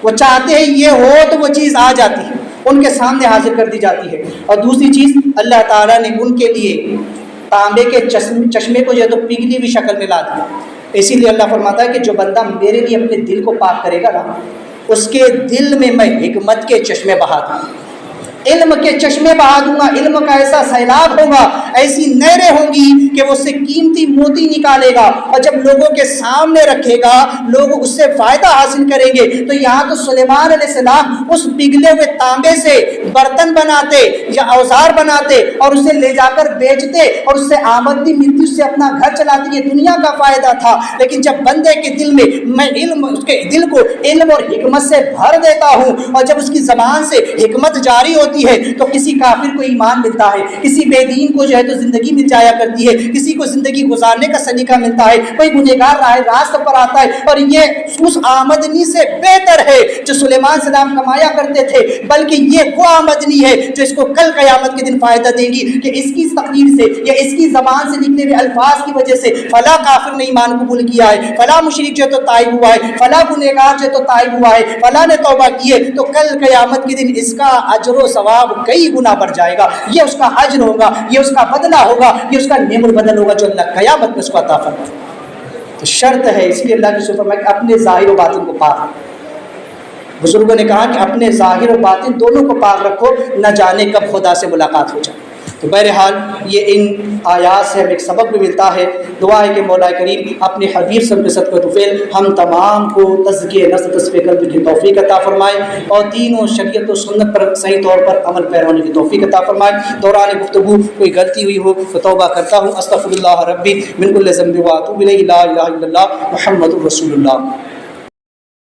وہ چاہتے ہیں یہ ہو تو وہ چیز آ جاتی ہے، ان کے سامنے حاضر کر دی جاتی ہے. اور دوسری چیز اللہ تعالیٰ نے ان کے لیے تانبے کے چشمے کو جو ہے تو پگھلی ہوئی شکل میں لا دیا. اسی لیے اللہ فرماتا ہے کہ جو بندہ میرے لیے اپنے دل کو پاک کرے گا نا، اس کے دل میں میں حکمت کے چشمے بہا دوں گا، علم کے چشمے بہا دوں گا. علم کا ایسا سیلاب ہوگا، ایسی نہریں ہوں گی کہ وہ اس سے قیمتی موتی نکالے گا، اور جب لوگوں کے سامنے رکھے گا لوگ اس سے فائدہ حاصل کریں گے. تو یہاں تو سلیمان علیہ السلام اس پگھلے ہوئے تانبے سے برتن بناتے یا اوزار بناتے اور اسے لے جا کر بیچتے اور اس سے آمدنی ملتی، اس سے اپنا گھر چلاتے. یہ دنیا کا فائدہ تھا. لیکن جب بندے کے دل میں علم، اس کے دل کو علم اور حکمت سے بھر دیتا ہوں، اور جب اس کی زبان سے حکمت جاری ہوتی ہے تو کسی کافر کو ایمان ملتا ہے، کسی بے دین کو جو ہے تو زندگی مل جایا کرتی ہے، کسی کو زندگی گزارنے کا سلیقہ ملتا ہے، کوئی گنہگار راہ راست پر آتا ہے. اور یہ اس آمدنی سے بہتر ہے جو سلیمان علیہ السلام کمایا کرتے تھے، بلکہ یہ وہ آمدنی ہے جو اس کو کل قیامت کے دن فائدہ دے گی کہ اس کی تقریر سے یا اس کی زبان سے نکلے ہوئے الفاظ کی وجہ سے فلاں کافر نے ایمان قبول کیا ہے، فلاں مشرک جو ہے تو تائب ہوا ہے، فلاں گنہگار جو ہے تو تائب ہوا ہے، فلاں نے توبہ کی ہے. تو کل قیامت کے دن اس کا اجر و ثواب کئی گنا بڑھ جائے گا. یہ اس کا اجر ہوگا، یہ اس کا بدلہ ہوگا، یہ اس کا نعم البدل ہوگا جو اللہ قیامت میں اس کو عطا فرمائے. تو شرط ہے، اس لیے اللہ کی سبحانہ فرمایا کہ اپنے ظاہر و باطن کو پاک رکھو. بزرگوں نے کہا کہ اپنے ظاہر و باطن دونوں کو پاک رکھو، نہ جانے کب خدا سے ملاقات ہو جائے. تو بہرحال یہ ان آیات سے ہمیں ایک سبق بھی ملتا ہے. دعا ہے کہ مولا کریم اپنے حبیب صلی اللہ علیہ وسلم کے طفیل ہم تمام کو تزکیہ نفس تصفیہ قلب کی توفیق عطا فرمائے، اور دین و شریعت و سنت پر صحیح طور پر عمل پیرا ہونے کی توفیق عطا فرمائے. دوران گفتگو کوئی غلطی ہوئی ہو تو توبہ کرتا ہوں. استغفر اللہ ربی من کل ذنب و اتوب الیہ، لا الہ الا اللہ محمد رسول اللہ.